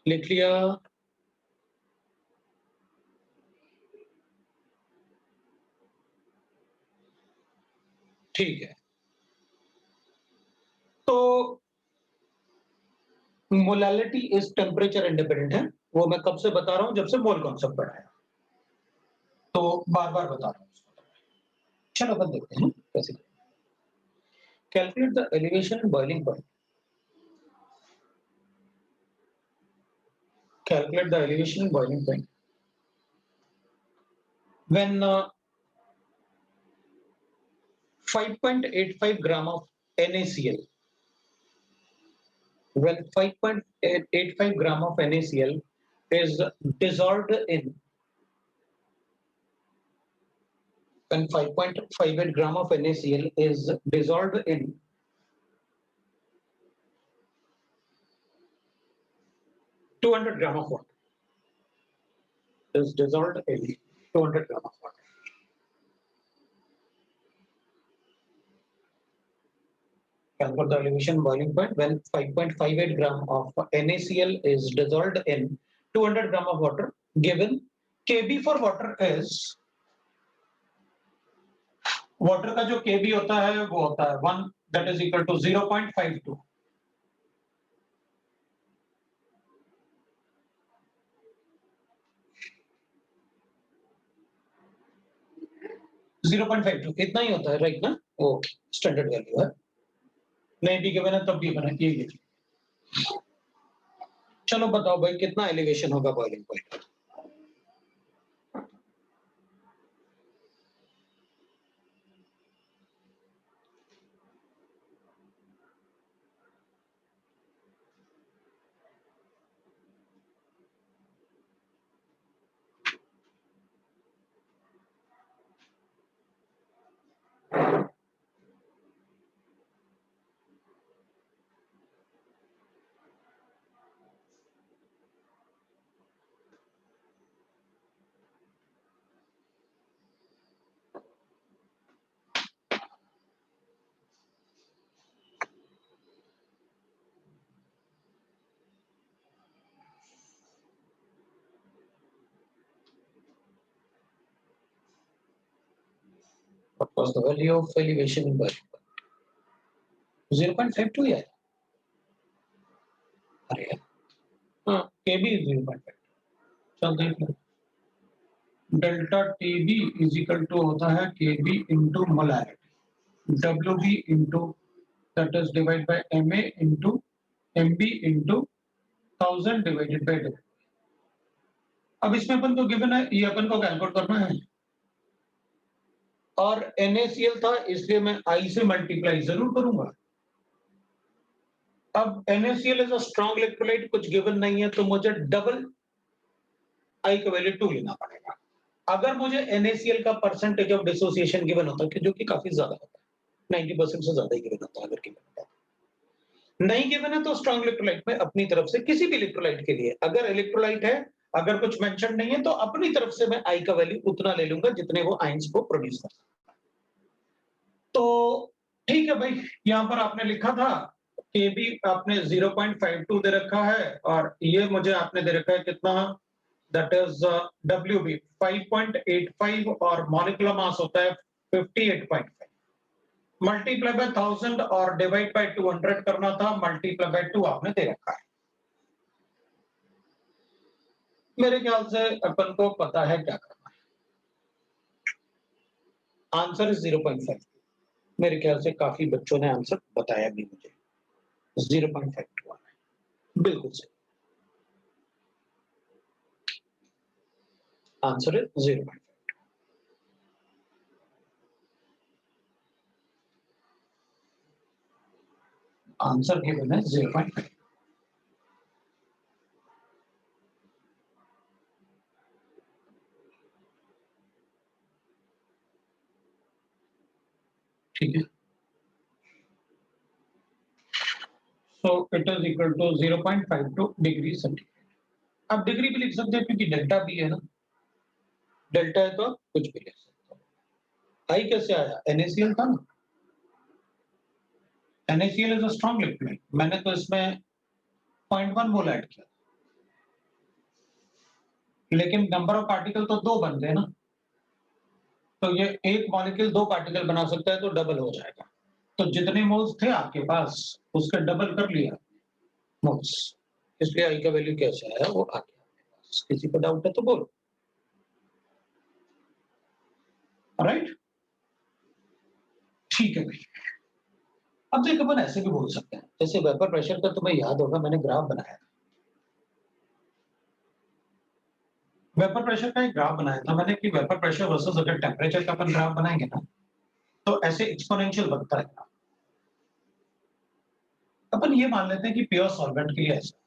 लिख लिया? ठीक है। तो मोलालिटी इज टेम्परेचर इंडिपेंडेंट है, वो मैं कब से बता रहा हूं, जब से मोल कॉन्सेप्ट पढ़ाया, तो बार बार बता रहा हूं। चलो अपन देखते हैं कैसे। Calculate the elevation and boiling point. Calculate the elevation and boiling point when 5.85 gram of NaCl, when 5.85 gram of NaCl is dissolved in, when 5.58 gram of NaCl is dissolved in 200 gram of water, is dissolved in 200 gram of water. Calculate the elevation boiling point when 5.58 gram of NaCl is dissolved in 200 gram of water. Given Kb for water is, water का जो Kb होता है वो होता है 1, that is equal to 0.52. 0.52 इतना ही होता है, राइट ना? वो स्टैंडर्ड वैल्यू है। नहीं भी गिवन है तब भी बना ये देखिए। चलो बताओ भाई कितना एलिवेशन होगा boiling point? What was the value of elevation in boiling point? 0.52 है। अरे यार, हाँ, KB 0.52। चल देख लो। Delta TB is equal to होता है KB into molarity, WB into that is divide by MA into MB into 1000 divided by W। अब इसमें अपन को गिवन है, ये अपन को कैलकुलेट करना है, और NaCl था इसलिए मैं I से मल्टीप्लाई जरूर करूंगा। अब NaCl is a strong electrolyte, कुछ गिवन नहीं है तो मुझे डबल I का वैल्यू 2 लेना पड़ेगा। अगर मुझे NaCl का परसेंटेज ऑफ डिसोसिएशन गिवन होता है, जो कि काफी ज्यादा होता है, 90% से ज्यादा ही गिवन होता है अगर गिवन होता है। नहीं गिवन है तो स्ट्रॉन्ग इलेक्ट्रोलाइट में अपनी तरफ से किसी भी इलेक्ट्रोलाइट के लिए, अगर इलेक्ट्रोलाइट है, अगर कुछ मेंशन नहीं है तो अपनी तरफ से मैं I का वैल्यू उतना ले लूंगा जितने वो आयंस को प्रोड्यूस कर सकता है। तो ठीक है भाई, यहां पर आपने लिखा था KB आपने 0.52 दे रखा है, और ये मुझे आपने दे रखा है कितना, दैट इज WB 5.85 और मॉलिक्यूलर मास होता है 58.5, मल्टीप्लाई बाय 1000 और डिवाइड बाय 200 करना था, मल्टीप्लाई बाय 2 आपने दे रखा है। मेरे ख्याल से अपन को पता है क्या करना है। Answer is 0.5। मेरे ख्याल से काफी बच्चों ने आंसर बताया भी मुझे, 0.52 आना है, बिल्कुल सही। Answer is 0.5। आंसर गिवन है 0.5। ठीक है, so it is equal to 0.52 degree centigrade. आप डिग्री भी लिख सकते हैं क्योंकि डेल्टा भी है ना, डेल्टा है तो आप कुछ भी लिख सकते हो। आई कैसे आया? NaCl था ना, NaCl is a strong electrolyte, मैंने तो इसमें 0.1 मोल ऐड किया, लेकिन नंबर ऑफ पार्टिकल तो 2 बन गए ना, तो ये एक मॉलिक्यूल 2 पार्टिकल बना सकता है तो डबल हो जाएगा। तो जितने मोल्स थे आपके पास उसके डबल कर लिया मोल्स, इसलिए आई का वैल्यू कैसे आया वो आ गया। किसी को डाउट है तो बोलो। राइट, ठीक है भाई। अब देखो अपन ऐसे भी बोल सकते हैं, जैसे वेपर प्रेशर का तुम्हें याद होगा मैंने ग्राफ बनाया था, वेपर प्रेशर का एक ग्राफ बनाया था मैंने कि वेपर प्रेशर वर्सेस अगर टेम्परेचर का अपन ग्राफ बनाएंगे ना तो ऐसे एक्सपोनेंशियल बढ़ता रहेगा। अपन ये मान लेते हैं कि प्योर सॉल्वेंट के लिए ऐसा,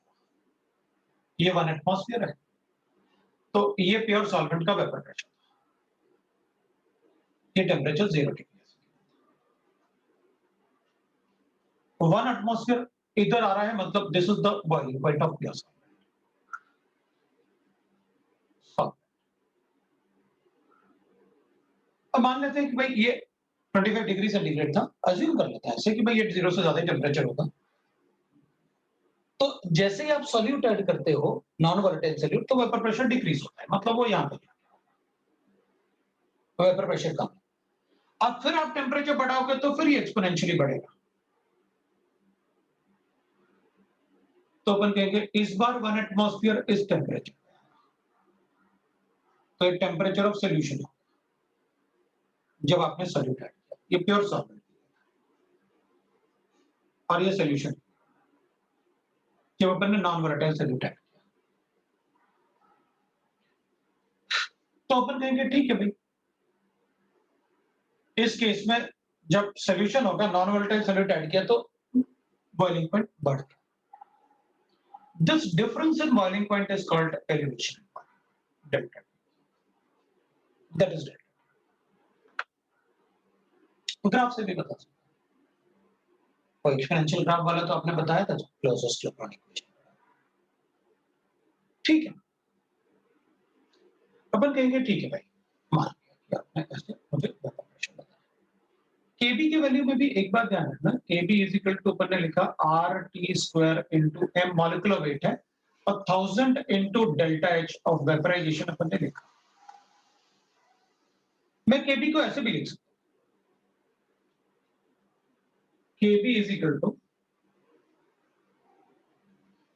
ये 1 एटमॉस्फेयर है, तो ये प्योर सॉल्वेंट का वेपर प्रेशर, ये टेम्परेचर 0 डिग्री, 1 एटमॉस्फेयर इधर आ रहा है, मतलब this is the boiling point of pure solvent. अब मान लेते हैं कि भाई ये 25 डिग्री सेंटीग्रेड था, अज्यूम कर लेते हैं ऐसे कि भाई ये 0 से ज्यादा टेम्परेचर होगा। तो जैसे ही आप सॉल्यूट ऐड करते हो, नॉन वोलेटाइल सॉल्यूट, तो वेपर प्रेशर डिक्रीज होता है, मतलब वो यहां पे वेपर प्रेशर कम। अब फिर आप टेम्परेचर बढ़ाओगे तो फिर ये एक्सपोनेंशियली बढ़ेगा, तो अपन कहेंगे इस बार 1 एटमॉस्फेयर इज टेम्परेचर, तो टेम्परेचर ऑफ सॉल्यूशन। जब आपने सॉल्यूट ऐड किया, ये प्योर सॉल्वेंट और ये सॉल्यूशन जब अपन ने नॉन वोलेटाइल सॉल्यूट ऐड किया, तो अपन कहेंगे ठीक है भाई, इस केस में जब सॉल्यूशन होगा नॉन वोलेटाइल सॉल्यूट ऐड किया तो बॉइलिंग पॉइंट बढ़ गया। This difference in boiling point is called elevation delta. That is delta. Graph से भी बता सकते हैं। एक्सपोनेंशियल ग्राफ वाला तो आपने बताया था क्लोजेस्ट इलेक्ट्रॉनिक इक्वेशन। ठीक है, अपन कहेंगे ठीक है भाई, मान लिया कि आपने ऐसे मुझे वेपर प्रेशर बताया। केबी के वैल्यू में भी एक बात ध्यान रखना, केबी इज इक्वल टू अपन ने लिखा R T square into M molecular weight है और 1000 इंटू डेल्टा एच ऑफ वेपराइजेशन अपन ने लिखा। मैं केबी को ऐसे भी लिख सकता हूं, KB is equal to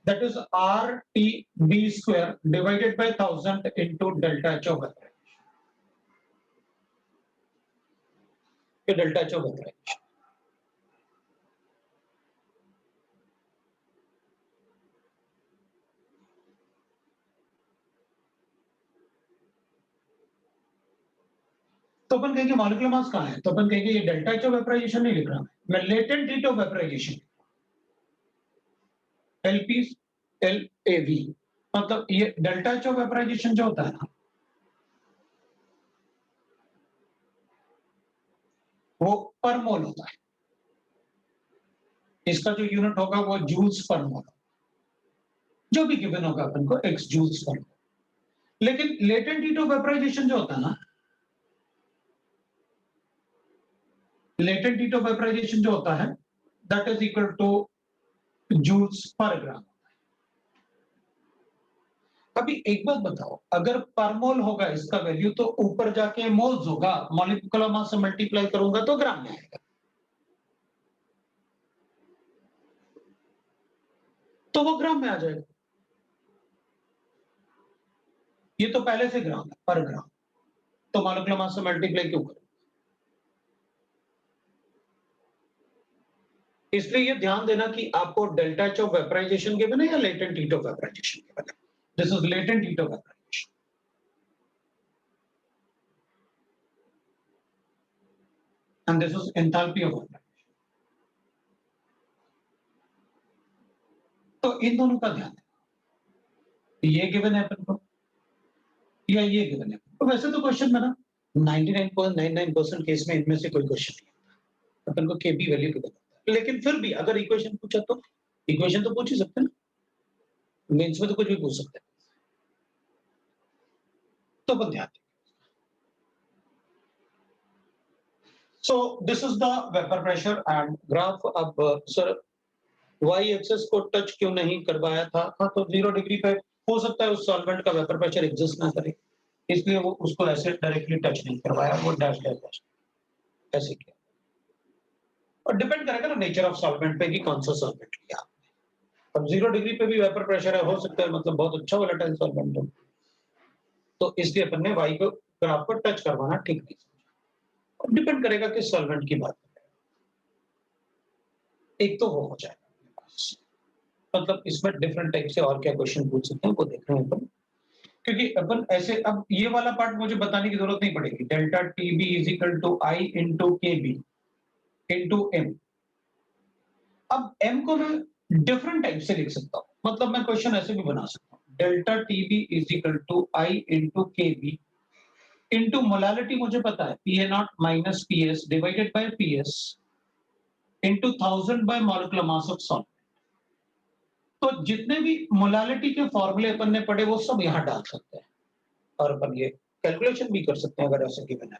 that is RTB square divided by 1000 into delta H of vaporization. ये delta H of vaporization. तो अपन कहेंगे मॉलिक्यूलर मास कहां है, तो अपन कहेंगे ये डेल्टा एच ऑफ वेपराइजेशन नहीं लिख रहा मैं latent heat of vaporisation LP LAV, मतलब ये डेल्टा एच ऑफ वेपराइजेशन जो होता है ना वो पर मोल होता है, इसका जो यूनिट होगा वो जूल्स पर मोल, जो भी गिवन होगा अपन को एक्स जूल्स पर मोल। लेकिन लेटेंट हीट ऑफ वेपराइजेशन जो होता है ना, लेटेंट हीट ऑफ वेपराइजेशन जो होता है that is equal to joules per gram. अभी एक बात बताओ, अगर पर मोल होगा इसका वैल्यू तो ऊपर जाके मोल्स होगा, मॉलिक्यूलर मास से मल्टीप्लाई करूंगा तो ग्राम में आएगा, तो वो ग्राम में आ जाएगा। ये तो पहले से ग्राम है, पर ग्राम, तो मॉलिक्यूलर मास से मल्टीप्लाई क्यों करूं? इसलिए ये ध्यान देना कि आपको delta H of vaporisation given है या latent heat of vaporisation given है। This is latent heat of vaporisation and this is enthalpy of vaporisation. तो इन दोनों का ध्यान है, ये गिवन है अपन को या ये गिवन है। तो वैसे तो क्वेश्चन में ना 99.99% केस में इनमें से कोई क्वेश्चन नहीं आता, अपन को केबी वैल्यू गिवन होता है। लेकिन फिर भी अगर इक्वेशन पूछा तो इक्वेशन तो पूछ ही सकते हैं ना, मेंस में तो कुछ भी पूछ सकते हैं, तो अपन ध्यान दें। So this is the vapor pressure and graph। अब सर y एक्सिस को टच क्यों नहीं करवाया था? हाँ, तो 0 डिग्री पे हो सकता है उस सॉल्वेंट का वेपर प्रेशर एग्जिस्ट ना करे, इसलिए वो उसको ऐसे डायरेक्टली टच नहीं करवाया, वो डैश डैश डैश ऐसे किया। और डिपेंड करेगा ना नेचर ऑफ सॉल्वेंट पे कि कौन सा सॉल्वेंट लिया आपने। अब 0 डिग्री पे भी वेपर प्रेशर है, हो सकता है मतलब बहुत अच्छा वोलेटाइल सॉल्वेंट हो, तो इसलिए अपन ने y को ग्राफ को टच करवाना ठीक नहीं समझा। डिपेंड करेगा किस सॉल्वेंट की बात कर रहे हैं। एक तो वो हो जाएगा, मतलब इसमें डिफरेंट टाइप से और क्या क्वेश्चन पूछ सकते हैं वो देख रहे हैं अपन, क्योंकि अपन ऐसे अब ये वाला पार्ट मुझे बताने की जरूरत नहीं पड़ेगी। Delta TB is equal to I into K B into M. अब एम को मैं डिफरेंट टाइप से लिख सकता हूं, मतलब मैं क्वेश्चन ऐसे भी बना सकता हूं, delta TB is equal to I into K B into molality मुझे पता है P A not minus P S divided by P S into 1000 by molecular mass of solvent. तो जितने भी मोलालिटी के फॉर्मूले अपन ने पढ़े वो सब यहां डाल सकते हैं और अपन ये कैलकुलेशन भी कर सकते हैं अगर ऐसे गिवन है।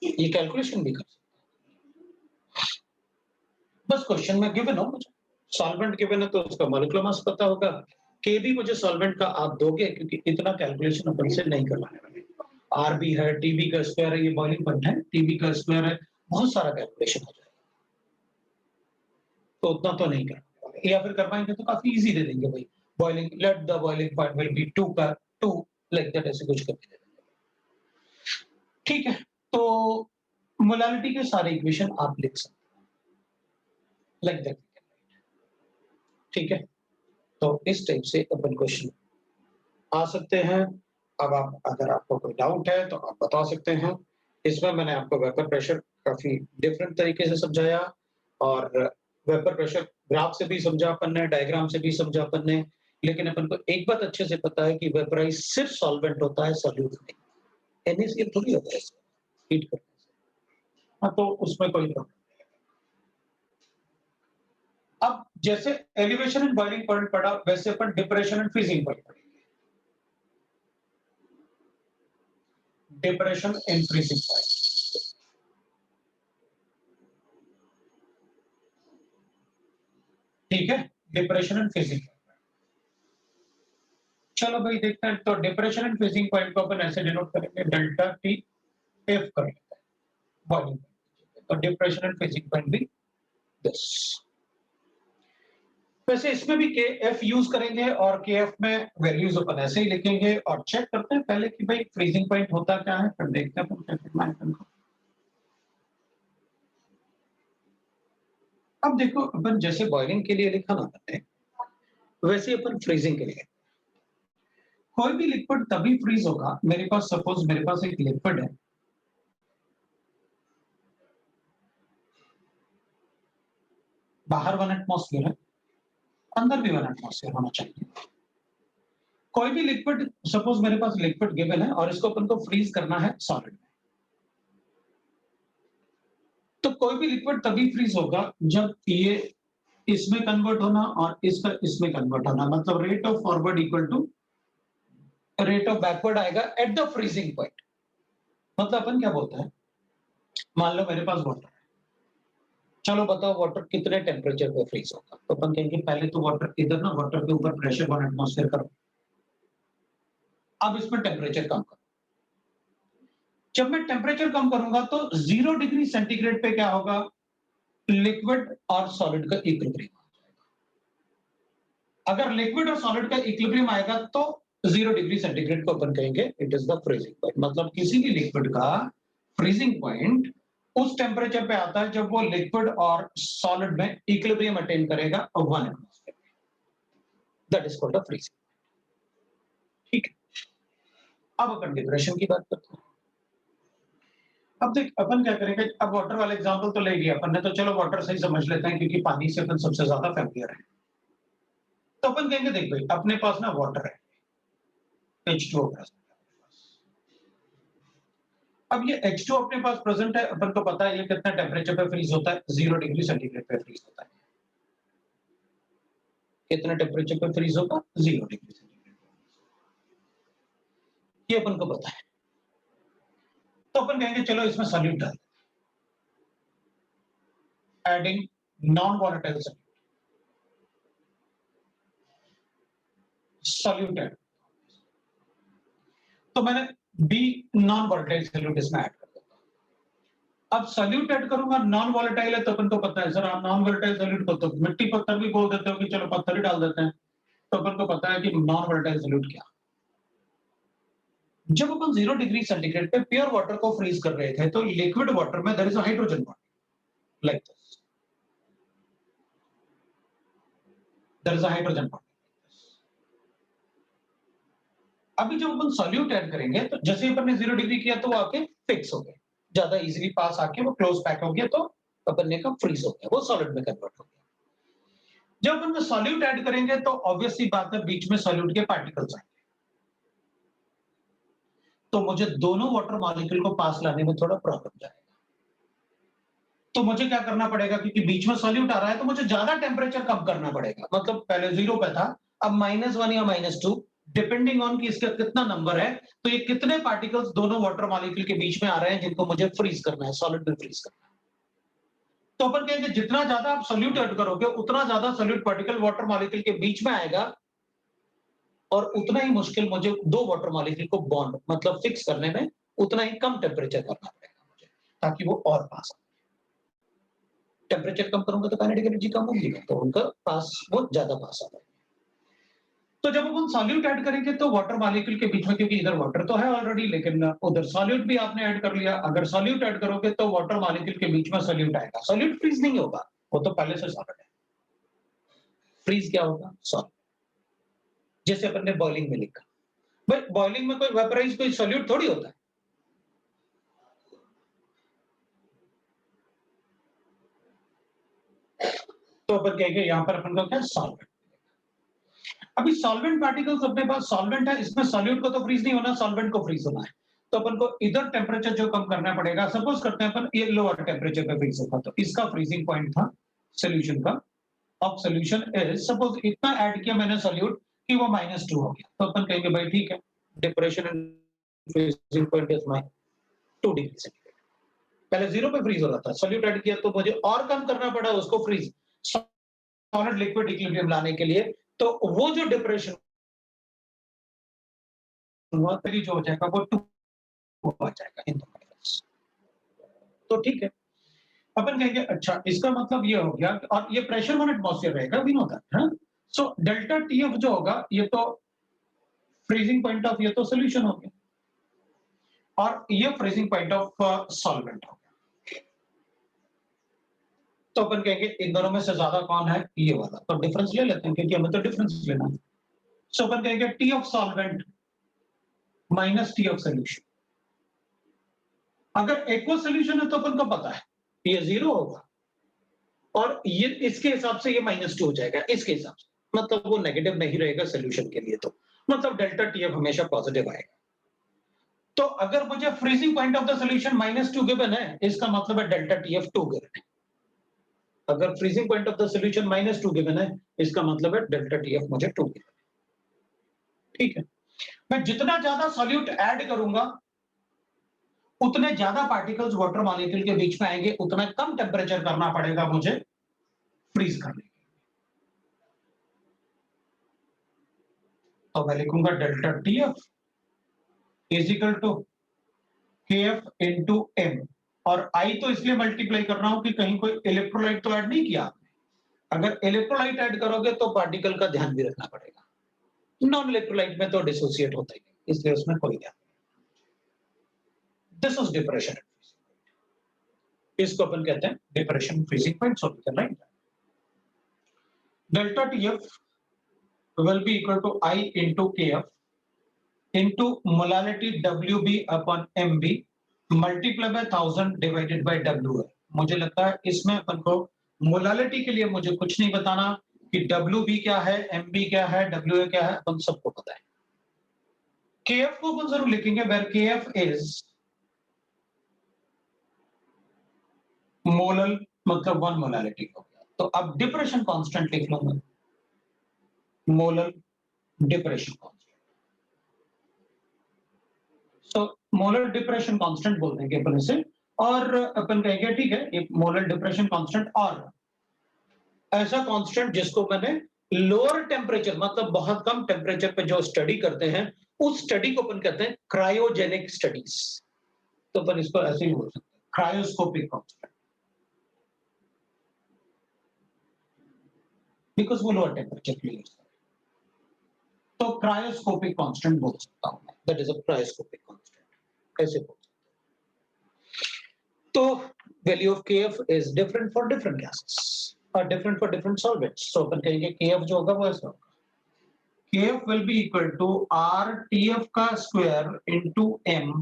ये कैलकुलेशन भी कर सकते हैं, बस क्वेश्चन में गिवन हो, मुझे सॉल्वेंट गिवन है तो उसका मॉलिक्यूलर मास पता होगा, के भी मुझे सॉल्वेंट का आप दोगे क्योंकि इतना कैलकुलेशन अपन से नहीं करवाने वाले। आर बी है, टीबी का स्क्वायर है, ये बॉइलिंग पॉइंट है, टीबी का स्क्वायर है, बहुत सारा कैलकुलेशन हो जाएगा, तो उतना तो नहीं करवाने वाले, या फिर करवाएंगे तो काफी इजी दे देंगे भाई, boiling let the boiling point will B 2 का 2 लाइक दैट, ऐसे कुछ करके दे देंगे। ठीक है, तो मोलालिटी के सारे इक्वेशन आप लिख सकते हैं लाइक दैट। ठीक है, तो इस टाइप से अपन क्वेश्चन आ सकते हैं। अब आप, अगर आपको कोई डाउट है तो आप बता सकते हैं। इसमें मैंने आपको वेपर प्रेशर काफी डिफरेंट तरीके से समझाया, और वेपर प्रेशर ग्राफ से भी समझा अपन ने, डायग्राम से भी समझा अपन ने, लेकिन अपन को एक बात अच्छे से पता है कि वेपराइज सिर्फ सॉल्वेंट होता है, सॉल्यूट नहीं। NaCl थोड़ी होता है हीट करने से। हाँ, तो उसमें कोई प्रॉब्लम। अब जैसे एलिवेशन एंड बॉइलिंग पॉइंट पढ़ा, वैसे अपन डिप्रेशन एंड फ्रीजिंग पॉइंट पढ़ेंगे। डिप्रेशन एंड फ्रीजिंग पॉइंट, ठीक है, डिप्रेशन एंड फ्रीजिंग। चलो भाई देखते हैं, तो डिप्रेशन एंड फ्रीजिंग पॉइंट को अपन ऐसे डिनोट करेंगे, डेल्टा टी एफ कर लेते हैं बॉइलिंग पॉइंट। तो डिप्रेशन एंड फ्रीजिंग पॉइंट भी दिस। वैसे इसमें भी के एफ यूज करेंगे, और के एफ में वैल्यूज अपन ऐसे ही लिखेंगे, और चेक करते हैं पहले कि भाई फ्रीजिंग पॉइंट होता क्या है, फिर देखते हैं अपन क्या करना है अपन को। अब देखो, अपन जैसे बॉइलिंग के लिए लिखा ना अपने, वैसे अपन फ्रीजिंग के लिए, कोई भी लिक्विड तभी फ्रीज होगा, मेरे पास सपोज मेरे पास एक लिक्विड है, बाहर 1 एटमॉस्फेयर है, अंदर भी 1 एटमॉस्फेयर होना चाहिए। कोई भी लिक्विड, सपोज मेरे पास लिक्विड गिवन है और इसको अपन को फ्रीज करना है सॉलिड में, तो कोई भी लिक्विड तभी फ्रीज होगा जब ये इसमें कन्वर्ट होना और इसका इसमें कन्वर्ट होना, मतलब rate of forward equal to rate of backward आएगा एट द फ्रीजिंग पॉइंट। मतलब अपन क्या बोलते हैं, मान लो मेरे पास वाटर है, चलो बताओ वाटर कितने टेम्परेचर पे फ्रीज होगा, तो अपन कहेंगे पहले तो वाटर इधर ना, वाटर के ऊपर प्रेशर 1 एटमॉस्फेयर करो, अब इसमें टेम्परेचर कम करो। जब मैं टेम्परेचर कम करूंगा तो 0 डिग्री सेंटीग्रेड पे क्या होगा, लिक्विड और सॉलिड का इक्विलिब्रियम। अगर लिक्विड और सॉलिड का इक्विलिब्रियम आएगा तो 0 डिग्री सेंटीग्रेड को अपन कहेंगे it is the freezing point. मतलब किसी भी लिक्विड का फ्रीजिंग पॉइंट उस टेम्परेचर पे आता है जब वो लिक्विड और सॉलिड में इक्विलिब्रियम अटेन करेगा 1 atmosphere, that is called the freezing. ठीक है, अब अपन डिप्रेशन की बात करते हैं। अब देख अपन क्या करेंगे, अब वाटर वाला एग्जांपल तो ले लिया अपन ने, तो चलो वाटर से ही समझ लेते हैं क्योंकि पानी से अपन सबसे ज्यादा फैमिलियर है। तो अपन कहेंगे देख भाई, अपने पास ना वाटर है, H2O प्रेजेंट है। अब ये H2O अपने पास प्रेजेंट है, अपन को पता है ये कितना टेम्परेचर पे फ्रीज होता है, 0 डिग्री सेंटीग्रेड पे फ्रीज होता है। कितना टेम्परेचर पे फ्रीज होगा, 0 डिग्री सेंटीग्रेड, ये अपन को पता है। तो अपन कहेंगे चलो इसमें सॉल्यूट डाल, एडिंग नॉन वोलेटाइल सॉल्यूट है, तो मैंने बी नॉन वोलेटाइल सॉल्यूट इसमें ऐड कर देता हूं। अब सॉल्यूट ऐड करूंगा, नॉन वोलेटाइल है, तो अपन को पता है सर, आप नॉन वोलेटाइल सॉल्यूट को तो मिट्टी पत्थर भी बोल देते हो कि चलो पत्थर ही डाल देते हैं, तो अपन को पता है कि नॉन वोलेटाइल सॉल्यूट क्या। जब अपन 0 डिग्री सेंटीग्रेड पे प्योर वाटर को फ्रीज कर रहे थे, तो लिक्विड वाटर में there is a hydrogen bond like this, there is a hydrogen bond. अभी जब अपन सॉल्यूट ऐड करेंगे तो जैसे ही अपन ने 0 डिग्री किया तो वो आके फिक्स हो गया, ज्यादा इजीली पास आके वो क्लोज पैक हो गया, तो अपन ने कब फ्रीज हो गया, वो सॉलिड में कन्वर्ट हो गया। जब अपन सॉल्यूट ऐड करेंगे तो ऑब्वियस सी बात है बीच में सॉल्यूट के पार्टिकल्स आएंगे, तो मुझे दोनों वाटर मॉलिक्यूल को पास लाने में थोड़ा प्रॉब्लम जाएगा। तो मुझे क्या करना पड़ेगा, क्योंकि बीच में सॉल्यूट आ रहा है तो मुझे ज्यादा टेम्परेचर कम करना पड़ेगा। मतलब पहले 0 पे था, अब -1 या -2 डिपेंडिंग ऑन कि इसका कितना नंबर है, तो ये कितने पार्टिकल्स दोनों वाटर मॉलिक्यूल के बीच में आ रहे हैं जिनको मुझे फ्रीज करना है, सॉलिड में फ्रीज करना है। तो अपन कहेंगे जितना ज्यादा आप सॉल्यूट ऐड करोगे उतना ज्यादा सॉल्यूट पार्टिकल वाटर मॉलिक्यूल के बीच में आएगा, और उतना ही मुश्किल मुझे दो वाटर मॉलिक्यूल को बॉन्ड मतलब फिक्स करने में उतना ही कम टेम्परेचर करना पड़ेगा मुझे, ताकि वो और पास आए। टेम्परेचर कम करूंगा तो काइनेटिक एनर्जी कम होगी, तो उनका पास वो ज्यादा पास आ जाएगी। तो जब अपन सॉल्यूट ऐड करेंगे तो वाटर मॉलिक्यूल के बीच में, क्योंकि इधर वाटर तो है ऑलरेडी, लेकिन उधर सॉल्यूट भी आपने ऐड कर लिया, अगर सॉल्यूट ऐड करोगे तो वाटर मॉलिक्यूल के बीच में सॉल्यूट आएगा। सॉल्यूट फ्रीज नहीं होगा, वो तो पहले से सॉलिड है। फ्रीज क्या होगा? सॉल्यूट। जैसे अपन ने बॉइलिंग में लिखा, भाई बॉइलिंग में कोई वेपराइज कोई सॉल्यूट थोड़ी होता है। तो अपन कहेंगे यहां पर अपन को क्या, सॉल्वेंट। अभी सॉल्वेंट पार्टिकल्स अपने पास सॉल्वेंट है, इसमें सॉल्यूट को तो फ्रीज नहीं होना, सॉल्वेंट को फ्रीज होना है। तो अपन को इधर टेम्परेचर जो कम करना पड़ेगा, सपोज करते हैं अपन ये लोअर टेम्परेचर पे फ्रीज होगा, तो इसका फ्रीजिंग पॉइंट था सोल्यूशन का। अब सोल्यूशन इज, सपोज इतना ऐड किया मैंने सॉल्यूट कि वो -2 हो गया, तो अपन कहेंगे भाई ठीक है, depression and freezing point is my 2 degree centigrade. पहले 0 पे फ्रीज हो रहा था, सॉल्यूट ऐड किया तो मुझे और कम करना पड़ा उसको फ्रीज, सॉलिड लिक्विड इक्विलिब्रियम लाने के लिए। तो वो जो डिप्रेशन हुआ, जो हो जाएगा वो 2 हो जाएगा इन दोनों केस। तो ठीक है, अपन कहेंगे अच्छा इसका मतलब ये हो गया, और ये प्रेशर 1 एटमॉस्फेयर रहेगा, भी होता है। सो डेल्टा टीएफ जो होगा ये तो फ्रीजिंग पॉइंट ऑफ, ये तो सोल्यूशन हो गया, और ये फ्रीजिंग पॉइंट ऑफ सॉल्वेंट हो गया। तो अपन कहेंगे इन दोनों में से ज्यादा कौन है, ये वाला। तो डिफरेंस ले लेते हैं, क्योंकि हमें तो डिफरेंस लेना है। सो अपन कहेंगे T of solvent minus T of solution. अगर एक्वा सोल्यूशन है तो अपन को पता है ये 0 होगा, और ये इसके हिसाब से ये -2 हो जाएगा, इसके हिसाब से मतलब वो नेगेटिव नहीं रहेगा सोल्यूशन के लिए, तो मतलब डेल्टा टीएफ हमेशा पॉजिटिव आएगा। तो अगर मुझे freezing point of the solution -2 given है, इसका मतलब है डेल्टा टीएफ 2 गिवन है। अगर freezing point of the solution -2 given है, इसका मतलब है डेल्टा टीएफ मुझे 2 गिवन है। ठीक है, मैं जितना ज्यादा सॉल्यूट ऐड करूंगा उतने ज्यादा पार्टिकल्स वाटर मॉलिक्यूल के बीच में आएंगे, उतना कम टेम्परेचर करना पड़ेगा मुझे फ्रीज करने के लिए। तो मैं लिखूंगा delta TF is equal to KF into M, और आई तो इसलिए मल्टीप्लाई कर रहा हूं कि कहीं कोई इलेक्ट्रोलाइट तो ऐड नहीं किया आपने। अगर इलेक्ट्रोलाइट ऐड करोगे तो पार्टिकल का ध्यान भी रखना पड़ेगा, नॉन इलेक्ट्रोलाइट में तो डिसोसिएट होता ही नहीं, इसलिए उसमें कोई ध्यान नहीं। This is depression. इसको अपन कहते हैं depression freezing point, so we can write delta TF will be equal to I into KF into molality WB upon MB multiply by 1000 divided by WA। मुझे लगता है इसमें अपन को मोलालिटी के लिए मुझे कुछ नहीं बताना कि WB क्या है, MB क्या है, WA क्या है, अपन सबको पता है। KF को अपन जरूर लिखेंगे, where KF is मोलल, मतलब 1 मोलालिटी हो गया। तो अब डिप्रेशन कांस्टेंट लिख लूंगा, मोलल डिप्रेशन कांस्टेंट। तो मोलर डिप्रेशन कांस्टेंट बोल देंगे अपन इसे, और अपन कहेंगे ठीक है ये मोलर डिप्रेशन कांस्टेंट, और ऐसा कांस्टेंट जिसको मैंने लोअर टेम्परेचर मतलब बहुत कम टेम्परेचर पे जो स्टडी करते हैं, उस स्टडी को अपन कहते हैं क्रायोजेनिक स्टडीज। तो अपन इसको ऐसे ही बोल सकते हैं, क्रायोस्कोपिक कांस्टेंट, बिकॉज वो लोअर टेम्परेचर के लिए यूज करते हैं। तो क्रायोस्कोपिक कांस्टेंट बोल सकता हूं मैं, that is a cryoscopic constant, ऐसे बोल। तो value of KF is different for different gases or different for different solvents. So अपन कहेंगे KF जो होगा वो ऐसा होगा, KF will be equal to RTF का square into M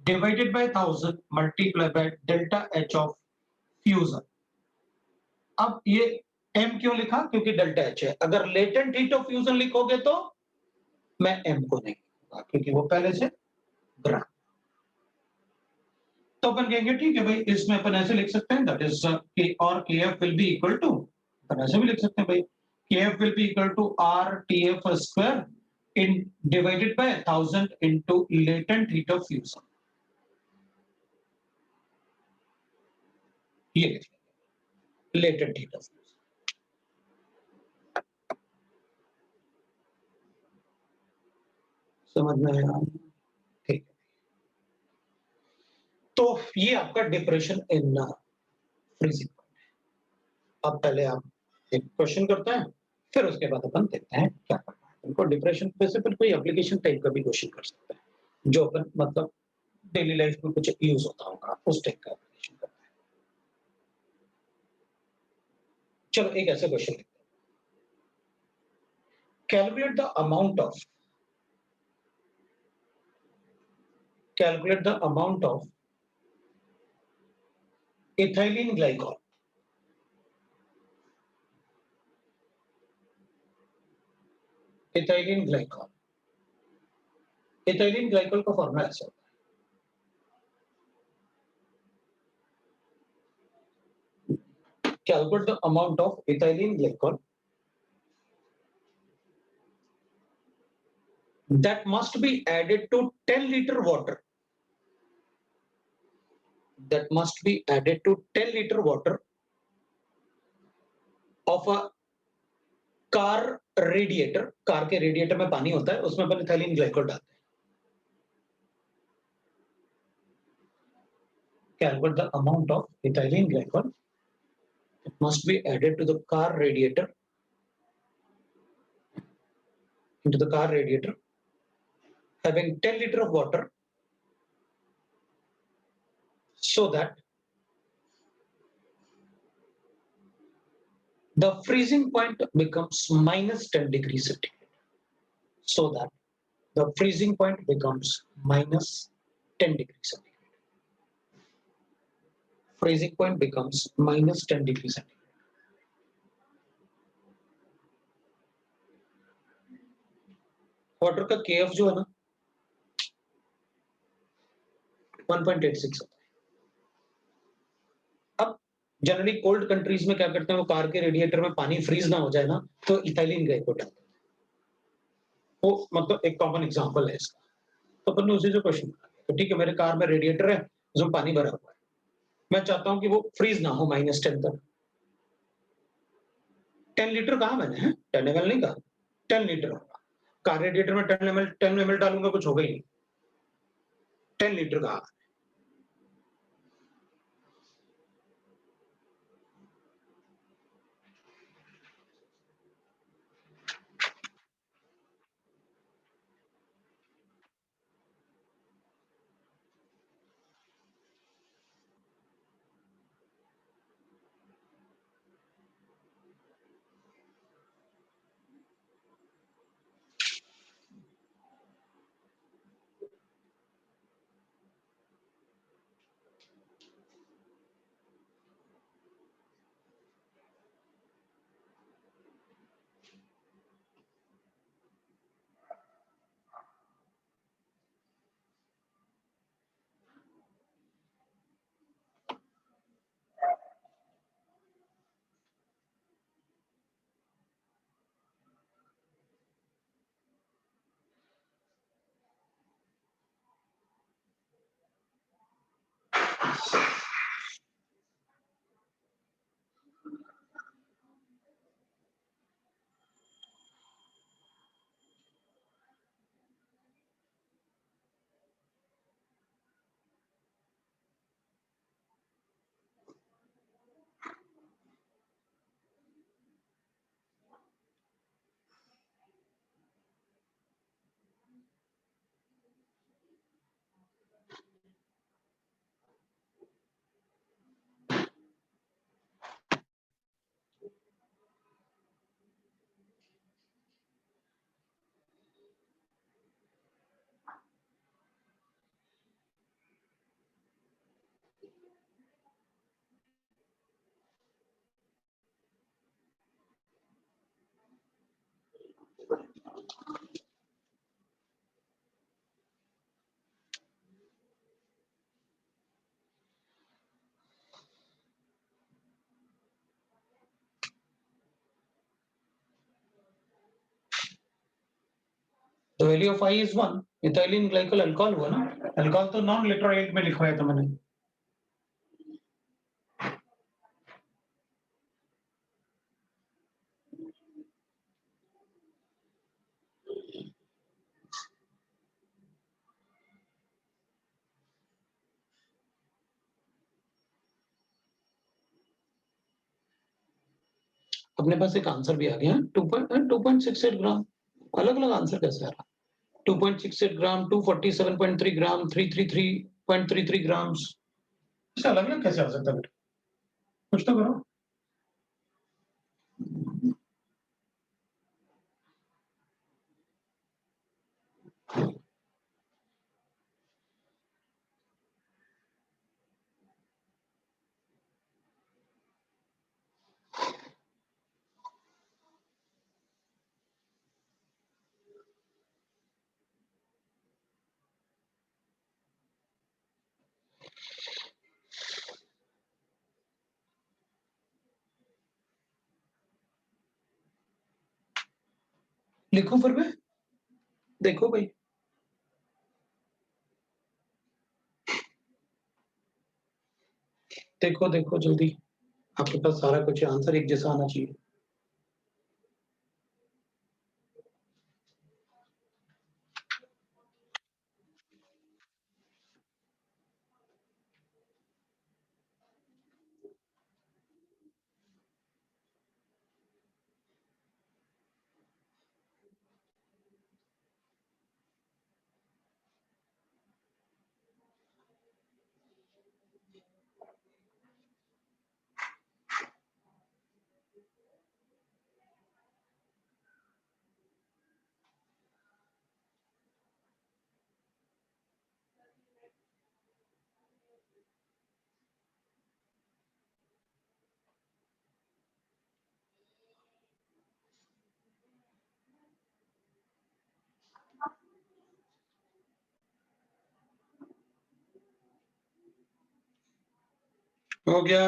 divided by 1000 multiplied by delta H of fusion। अब ये M क्यों लिखा? क्योंकि डेल्टा H है। अगर लेटेंट हीट ऑफ फ्यूजन लिखोगे तो मैं M को नहीं लिखूंगा, क्योंकि वो पहले से ग्राम। तो अपन कहेंगे ठीक है भाई, इसमें अपन ऐसे लिख सकते हैं, दैट इज के, और KF will be equal to, अपन ऐसे भी लिख सकते हैं भाई, KF will be equal to RTF square in divided by 1000 into latent heat of fusion. ये लिख लेंगे लेटेंट हीट ऑफ फ्यूजन। समझ में आया? ठीक है, तो ये आपका डिप्रेशन इन फ्रीजिंग। अब पहले आप एक क्वेश्चन करते हैं, फिर उसके बाद अपन देखते हैं क्या करना है। उनको डिप्रेशन पे से फिर कोई एप्लीकेशन टाइप का भी क्वेश्चन कर सकता है, जो अपन मतलब डेली लाइफ में कुछ यूज होता होगा उस टाइप का एप्लीकेशन करता है। चलो एक ऐसा क्वेश्चन लिखते हैं, calculate the amount of ethylene glycol. Ethylene glycol का फॉर्मूला ऐसा होता है, calculate the amount of ethylene glycol that must be added to 10 liter water, of a car radiator. Car के रेडिएटर में पानी होता है, उसमें अपन इथाइलिन ग्लाइकॉल डालते हैं। Calculate the amount of ethylene glycol must be added to the car radiator, having 10 liter of water, so that the freezing point becomes minus 10 degrees centigrade. So that the freezing point becomes minus 10 degrees centigrade. Freezing point becomes minus 10 degrees centigrade. Water का केएफ जो है ना 1.86 होता है। अब जनरली कोल्ड कंट्रीज में क्या करते हैं, वो कार के रेडिएटर में पानी फ्रीज ना हो जाए ना, तो इथाइलिन ग्लाइकॉल डालते हैं। वो मतलब एक कॉमन एग्जांपल है इसका। तो अपन ने उसी से क्वेश्चन बना लिया, तो ठीक है मेरे कार में रेडिएटर है, उसमें पानी भरा हुआ है, मैं चाहता हूं कि वो फ्रीज ना हो -10 तक। 10 लीटर कहा मैंने, 10 ml नहीं कहा, 10 लीटर होगा। कार रेडिएटर में 10 ml डालूंगा कुछ होगा ही नहीं, 10 लीटर कहा। The value of I is 1, ethylene glycol alcohol हुआ ना, अल्कोहल तो नॉन लिटराइट में लिखवाया था मैंने। अपने पास एक आंसर भी आ गया, 2.68 ग्राम। अलग अलग आंसर कैसे आ रहा? 2.68 ग्राम, 247.3 ग्राम, 333.33 ग्राम्स, ऐसे अलग अलग कैसे आ सकता है बेटा? कुछ तो करो। लिखो फिर मैं, देखो भाई। देखो देखो जल्दी, आपके पास सारा कुछ आंसर एक जैसा आना चाहिए। हो गया।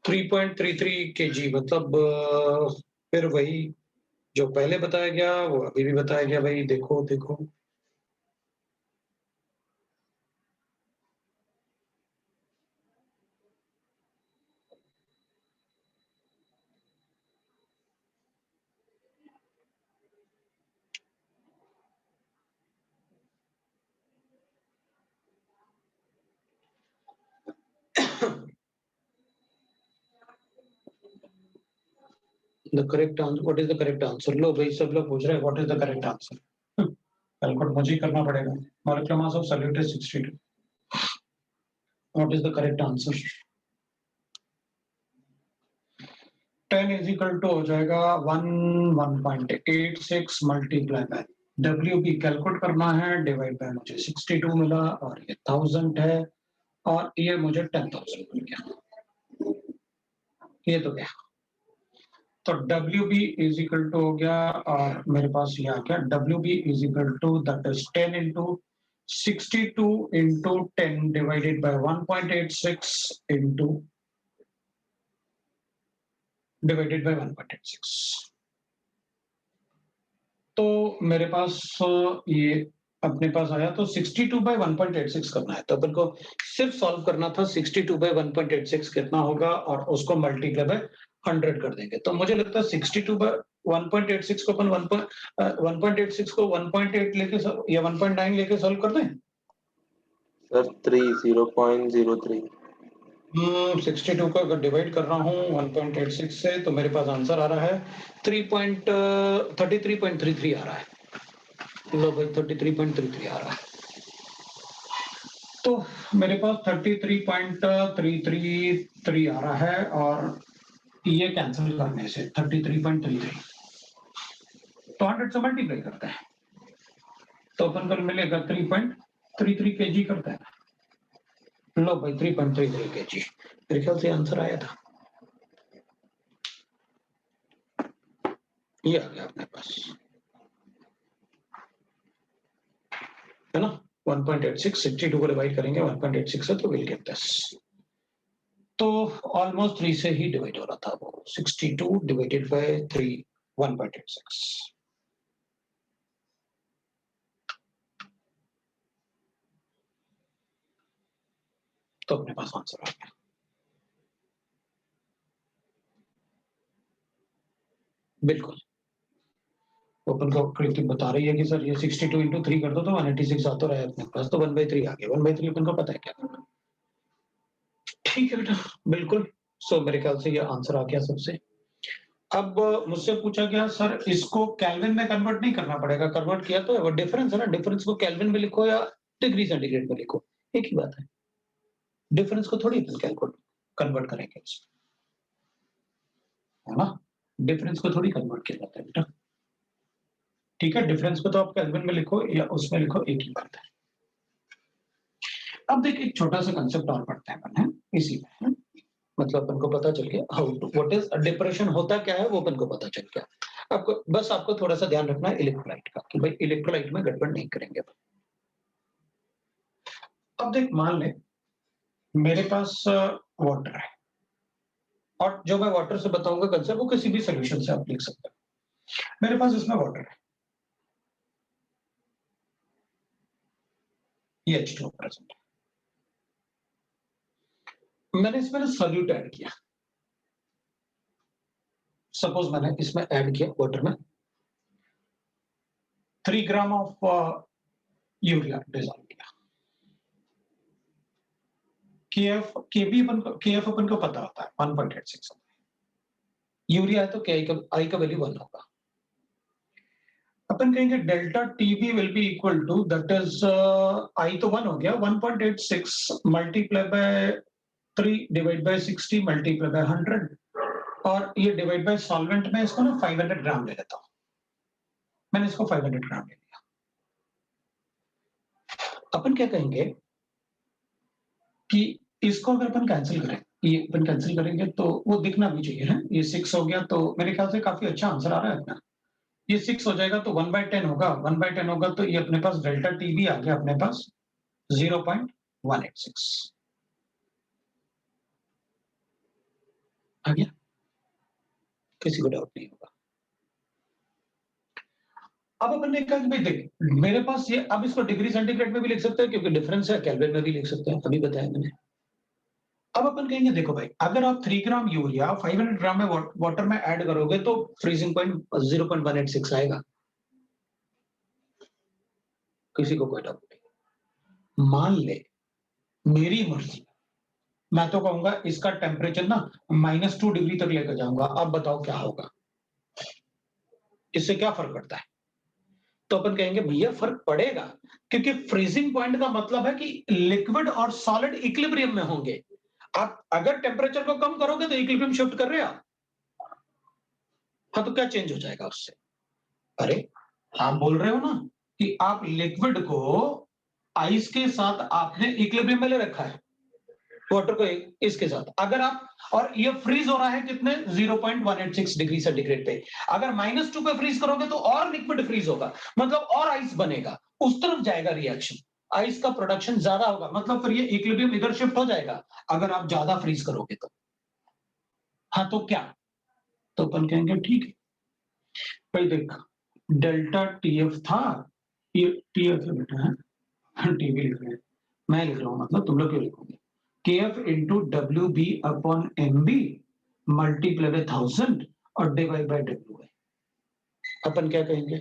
3.33 kg, मतलब फिर वही जो पहले बताया गया वो अभी भी बताया गया भाई। देखो देखो, the correct answer, what is the correct answer? लो भाई, सब लोग पूछ रहे हैं what is the correct answer. Calculate मुझे ही करना पड़ेगा। Molecular mass of solute is 62। What is the correct answer? 10 is equal to हो जाएगा 1.86 multiply by W B calculate करना है, डिवाइड बाय मुझे 62 मिला और ये 1000 है और ये मुझे 10,000 मिल गया। ये तो क्या, तो W B is equal to हो गया और मेरे पास ये आ गया W B is equal to that is 10 into 62 into 10 divided by 1.86 into divided by 1.86। तो मेरे पास ये अपने पास आया, तो 62 बाय 1.86 करना है, तो अपन को सिर्फ सॉल्व करना था 62 बाय 1.86 कितना होगा और उसको मल्टीप्लाई बाय 100 कर देंगे। तो मुझे लगता है 62 बाय 1.86 को अपन 1.86 को 1.8 लेके या 1.9 लेके सॉल्व कर दें।
सर 0.03।
62 को अगर डिवाइड कर रहा हूँ 1.86 से तो मेरे पास आंसर आ रहा है 33.33 आ रहा है। लो भाई 33.33 आ रहा है। तो मेरे पास 33.333 आ रहा है और ये कैंसिल करने से 33.33 तो 100 से मल्टीप्लाई करते हैं तो अपन को मिलेगा 3.33 kg करते हैं। लो भाई 3.33 kg मेरे ख्याल से आंसर आया था। ये आ गया अपने पास, है ना। 1.86 62 को डिवाइड करेंगे 1.86 से तो विल गेट दिस। तो ऑलमोस्ट 3 से ही डिवाइड हो रहा था वो, 62 डिवाइडेड बाय 3 1.86। तो अपने पास आंसर आ गया। बिल्कुल, ओपन को कृति बता रही है कि सर ये 62 इंटू 3 कर दो तो 186 आता रहा है अपने पास, तो 1/3 आ गया। 1/3 अपन को पता है क्या करना। ठीक है बेटा, बिल्कुल। सो मेरे ख्याल से ये आंसर आ गया सबसे। अब मुझसे पूछा गया सर इसको केल्विन में कन्वर्ट नहीं करना पड़ेगा, कन्वर्ट किया तो वो डिफरेंस है ना, डिफरेंस को केल्विन में लिखो या डिग्री सेंटीग्रेड में लिखो, एक ही बात है। डिफरेंस को थोड़ी अपन कैलकुलेट कन्वर्ट करेंगे इसमें, है ना? डिफरेंस को थोड़ी कन्वर्ट किया जाता है बेटा। ठीक है, डिफरेंस को तो आप केल्विन में लिखो या उसमें लिखो, एक ही बात है। अब देखिए एक छोटा सा कंसेप्ट और पढ़ते हैं अपन, है इसी में, है? मतलब अपन को पता चल गया how to what is depression होता क्या है, वो अपन को पता चल गया। आपको थोड़ा सा ध्यान रखना है इलेक्ट्रोलाइट का, कि भाई इलेक्ट्रोलाइट में गड़बड़ नहीं करेंगे अपन। अब देख मान ले मेरे पास वाटर है, और जो मैं वाटर से बताऊंगा कंसेप्ट वो किसी भी सोल्यूशन से आप लिख सकते हैं। मेरे पास इसमें वाटर है, ये H2O प्रेजेंट है। मैंने इसमें सॉल्यूट ऐड किया, सपोज मैंने इसमें ऐड किया वाटर में 3 ग्राम ऑफ यूरिया डिजॉल्व किया। केएफ अपन को पता होता है 1.86 यूरिया है, तो आई का वैल्यू 1 होगा। अपन कहेंगे delta TB will be equal to that is I तो 1 हो गया, 1.86 multiply by 3 divide by 60 multiply by 100, और ये डिवाइड बाय सॉल्वेंट में इसको ना 500 ग्राम ले लेता हूं। मैंने इसको 500 ग्राम ले लिया। अपन क्या कहेंगे कि इसको अगर अपन कैंसिल करें, ये अपन कैंसिल करेंगे तो वो दिखना भी चाहिए, है? ये 6 हो गया, तो मेरे ख्याल से काफी अच्छा आंसर आ रहा है अपना। ये 6 हो जाएगा तो 1/10 होगा, 1/10 होगा तो ये अपने पास डेल्टा टी भी आ गया अपने पास 0.186 आ गया। किसी को डाउट नहीं होगा। अब अपन ने कहा कि भाई देख मेरे पास ये, अब इसको डिग्री सेंटीग्रेड में भी लिख सकते हैं क्योंकि डिफरेंस है, केल्विन में भी लिख सकते हैं, अभी बताया मैंने। अब अपन कहेंगे देखो भाई अगर आप 3 ग्राम यूरिया 500 ग्राम में वाटर में ऐड करोगे तो फ्रीजिंग पॉइंट 0.186 आएगा। किसी को कोई डाउट नहीं। मान ले मेरी मर्जी, मैं तो कहूंगा इसका टेम्परेचर ना -2 डिग्री तक लेकर जाऊंगा। अब बताओ क्या होगा, इससे क्या फर्क पड़ता है? तो अपन कहेंगे भैया फर्क पड़ेगा, क्योंकि फ्रीजिंग पॉइंट का मतलब है कि लिक्विड और सॉलिड इक्विलिब्रियम में होंगे। आप अगर टेम्परेचर को कम करोगे तो इक्विलिब्रियम शिफ्ट कर रहे हो आप। हाँ, तो क्या चेंज हो जाएगा उससे? अरे आप बोल रहे हो ना कि आप लिक्विड को आइस के साथ आपने इक्विलिब्रियम में ले रखा है, वाटर को इसके साथ। अगर आप, और ये फ्रीज हो रहा है कितने 0.186 डिग्री सेंटीग्रेड पे, अगर -2 पे फ्रीज करोगे तो और लिक्विड फ्रीज होगा, मतलब और आइस बनेगा, उस तरफ जाएगा रिएक्शन, आइस का प्रोडक्शन ज्यादा होगा, मतलब फिर ये इक्विलिब्रियम इधर शिफ्ट हो जाएगा अगर आप ज्यादा फ्रीज करोगे तो। हाँ तो क्या, तो अपन कहेंगे ठीक है भाई देख डेल्टा टीएफ था, ये टीएफ बेटा है, टीबी लिख रहे हैं, मैं लिख रहा हूं, मतलब तुम लोग क्यों लिखोगे? KF into W B upon M B multiply by 1000 और डिवाइड बाय डब्ल्यू है। अपन क्या कहेंगे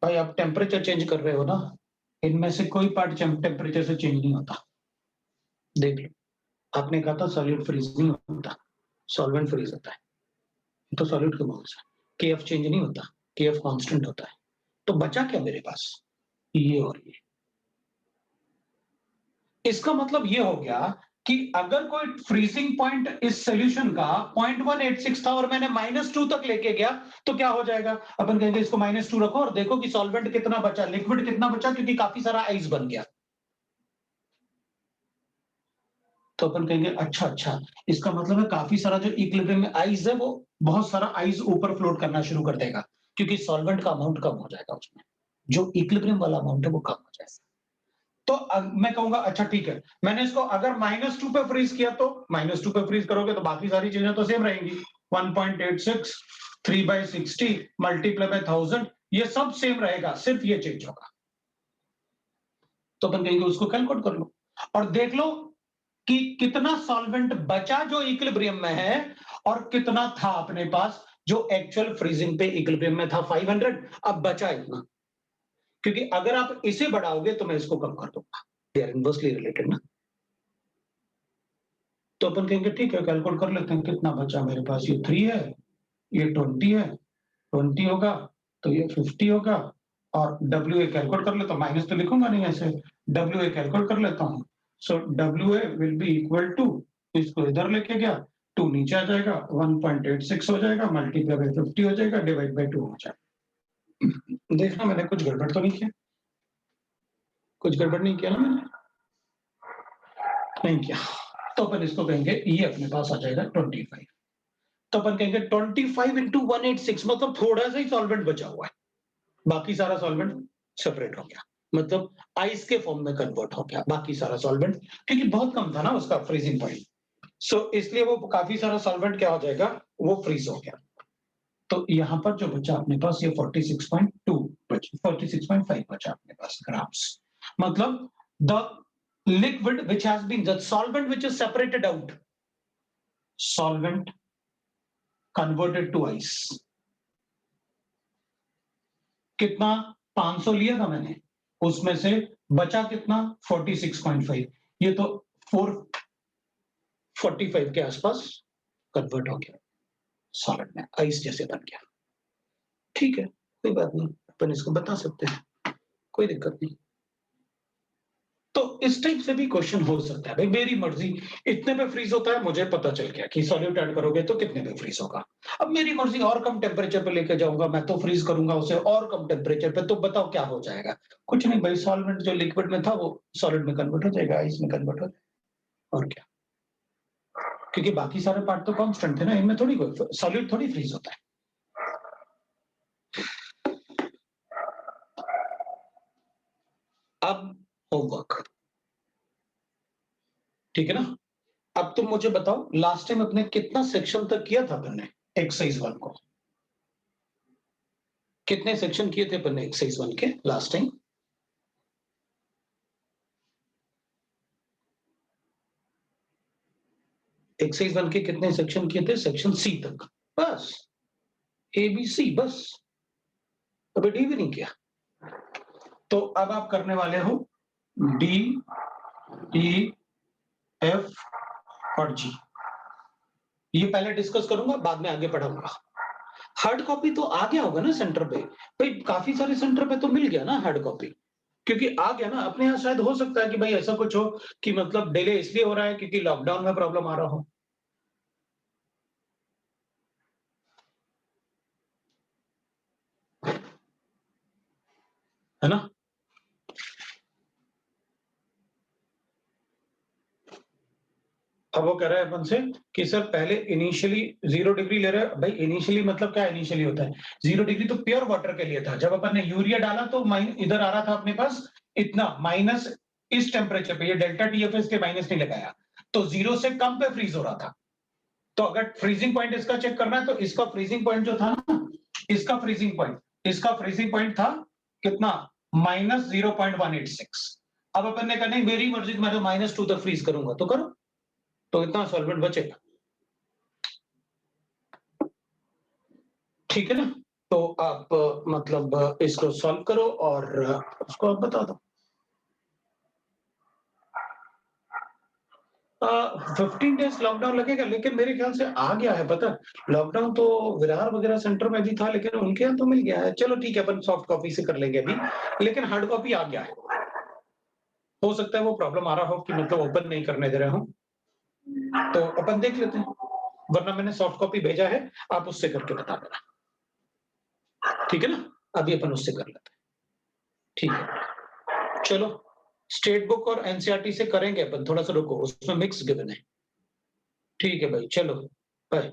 भाई, आप टेम्परेचर चेंज कर रहे हो ना, इनमें से कोई पार्ट टेम्परेचर से चेंज नहीं होता। देख लो, आपने कहा था सॉलिड फ्रीज नहीं होता, सॉल्वेंट फ्रीज होता है, तो सॉलिड के मॉल्स KF चेंज नहीं होता, KF कांस्टेंट होता है। तो बचा क्या मेरे पास, ये और ये। इसका मतलब ये हो गया कि अगर कोई फ्रीजिंग पॉइंट इस सॉल्यूशन का 0.186 था और मैंने -2 तक लेके गया तो क्या हो जाएगा? अपन कहेंगे इसको -2 रखो और देखो कि सॉल्वेंट कितना बचा, लिक्विड कितना बचा, क्योंकि काफी सारा आइस बन गया। तो अपन कहेंगे अच्छा अच्छा, इसका मतलब है काफी सारा जो इक्विलिब्रियम में आइस है वो बहुत सारा आइस ऊपर फ्लोट करना शुरू कर देगा, क्योंकि सॉल्वेंट का अमाउंट कम हो जाएगा उसमें, जो इक्विलिब्रियम वाला अमाउंट है वो कम हो जाएगा। तो मैं कहूंगा अच्छा ठीक है, मैंने इसको अगर -2 पे फ्रीज किया तो -2 पे फ्रीज करोगे तो बाकी सारी चीजें तो सेम रहेंगी, 1.86 3/60 मल्टीप्लाई बाय 1000 ये सब सेम रहेगा, सिर्फ ये चेंज होगा। तो अपन कहेंगे उसको कैलकुलेट कर लो और देख लो कि कितना सॉल्वेंट बचा जो इक्विलिब्रियम में है और कितना था अपने पास जो एक्चुअल फ्रीजिंग पे इक्विलिब्रियम में था 500, अब बचा इतना। क्योंकि अगर आप इसे बढ़ाओगे तो मैं इसको कम कर दूंगा, दे आर इनवर्सली रिलेटेड ना। तो अपन कहेंगे ठीक है, कैलकुलेट कर लेते हैं कितना बचा मेरे पास। ये 3 है, ये 20 है, 20 होगा तो ये 50 होगा, और WA कैलकुलेट कर लेता हूँ, माइनस तो लिखूंगा नहीं ऐसे, WA कैलकुलेट कर लेता हूँ। So WA will be equal to, इसको इधर लेके गया, 2 नीचे आ जाएगा, 1.86 हो जाएगा, मल्टीप्लाई बाय 50 हो जाएगा, डिवाइड बाय 2 हो जाएगा। देखना मैंने कुछ गड़बड़ तो नहीं किया, कुछ गड़बड़ नहीं किया ना मैंने, नहीं किया। तो अपन इसको कहेंगे ये अपने पास आ जाएगा 25। तो अपन कहेंगे 25 इंटू 186, मतलब थोड़ा सा ही सॉल्वेंट बचा हुआ है, बाकी सारा सॉल्वेंट सेपरेट हो गया, मतलब आइस के फॉर्म में कन्वर्ट हो गया बाकी सारा सॉल्वेंट, क्योंकि बहुत कम था ना उसका फ्रीजिंग पॉइंट। सो इसलिए वो काफी सारा सॉल्वेंट क्या हो जाएगा, वो फ्रीज हो गया। तो यहाँ पर जो बचा अपने पास ये 46.2 बचा, 46.5 बचा अपने पास ग्राम्स। मतलब the liquid which has been, the solvent which is separated out, solvent converted to ice, कितना 500 लिया था मैंने, उसमें से बचा कितना 46.5, ये तो 445 के आसपास कन्वर्ट हो गया सॉलिड में, आइस जैसे बन गया। ठीक है, कोई बात नहीं, अपन इसको बता सकते हैं, कोई दिक्कत नहीं। तो इस टाइप से भी क्वेश्चन हो सकता है, भाई मेरी मर्जी, इतने पे फ्रीज होता है, मुझे पता चल गया कि सॉल्यूट ऐड करोगे तो कितने पे फ्रीज होगा। अब मेरी मर्जी और कम टेम्परेचर पे लेके जाऊंगा, मैं तो फ्रीज करूंगा उसे और कम टेम्परेचर पे, तो बताओ क्या हो जाएगा। कुछ नहीं भाई, सॉल्वेंट जो लिक्विड में था वो सॉलिड में कन्वर्ट हो जाएगा, आइस में कन्वर्ट हो जाएगा, और क्या, क्योंकि बाकी सारे पार्ट तो कांस्टेंट थे ना, इनमें थोड़ी कोई सॉलिड थोड़ी फ्रीज होता है। अब होमवर्क, ठीक है ना। अब तुम मुझे बताओ, लास्ट टाइम अपने कितना सेक्शन तक किया था अपने एक्सरसाइज 1 को, कितने सेक्शन किए थे अपने एक्सरसाइज 1 के लास्ट टाइम? एक्सरसाइज 1 के कितने सेक्शन किए थे? सेक्शन सी तक, बस ABC, बस, अभी डी भी नहीं किया। तो अब आप करने वाले हो डी, ई, एफ और जी। ये पहले डिस्कस करूंगा, बाद में आगे पढ़ाऊंगा। हार्ड कॉपी तो आ गया होगा ना सेंटर पे, भाई काफी सारे सेंटर पे तो मिल गया ना हार्ड कॉपी, क्योंकि आ गया ना। अपने यहाँ शायद हो सकता है कि भाई ऐसा कुछ हो कि मतलब डिले इसलिए हो रहा है क्योंकि लॉकडाउन में प्रॉब्लम आ रहा हो, है ना। अब वो कह रहा है अपन से कि सर पहले इनिशियली 0 डिग्री ले रहे हैं। भाई इनिशियली मतलब क्या इनिशियली होता है? 0 डिग्री तो प्योर वाटर के लिए था, जब अपन ने यूरिया डाला तो इधर आ रहा था अपने पास इतना माइनस, इस टेम्परेचर पे, ये डेल्टा TFS के माइनस नहीं लगाया, तो 0 से कम पे फ्रीज हो रहा था। तो अगर फ्रीजिंग पॉइंट इसका चेक करना है तो इसका फ्रीजिंग पॉइंट जो था ना, इसका फ्रीजिंग पॉइंट था कितना, -0.186। अब अपन ने कहा नहीं मेरी मर्जी, मैं तो -2 तक फ्रीज करूंगा, तो करो, तो इतना सॉल्वेंट बचेगा। ठीक है ना। तो आप मतलब इसको सॉल्व करो और उसको आप बता दो। 15 डेज लॉकडाउन लगेगा, लेकिन मेरे ख्याल से आ गया है, पता लॉकडाउन तो विरार वगैरह सेंटर में भी था, लेकिन उनके यहाँ तो मिल गया है। चलो ठीक है, अपन सॉफ्ट कॉपी से कर लेंगे अभी, लेकिन हार्ड कॉपी आ गया है। हो सकता है वो प्रॉब्लम आ रहा हो कि मतलब ओपन नहीं करने दे रहे हो, तो अपन देख लेते हैं, वरना मैंने सॉफ्ट कॉपी भेजा है, आप उससे करके बता देना, ठीक है ना। अभी अपन उससे कर लेते हैं, ठीक है। चलो, स्टेट बुक और एनसीईआरटी से करेंगे अपन, थोड़ा सा रुको, उसमें मिक्स गिवन है। ठीक है भाई, चलो बाय।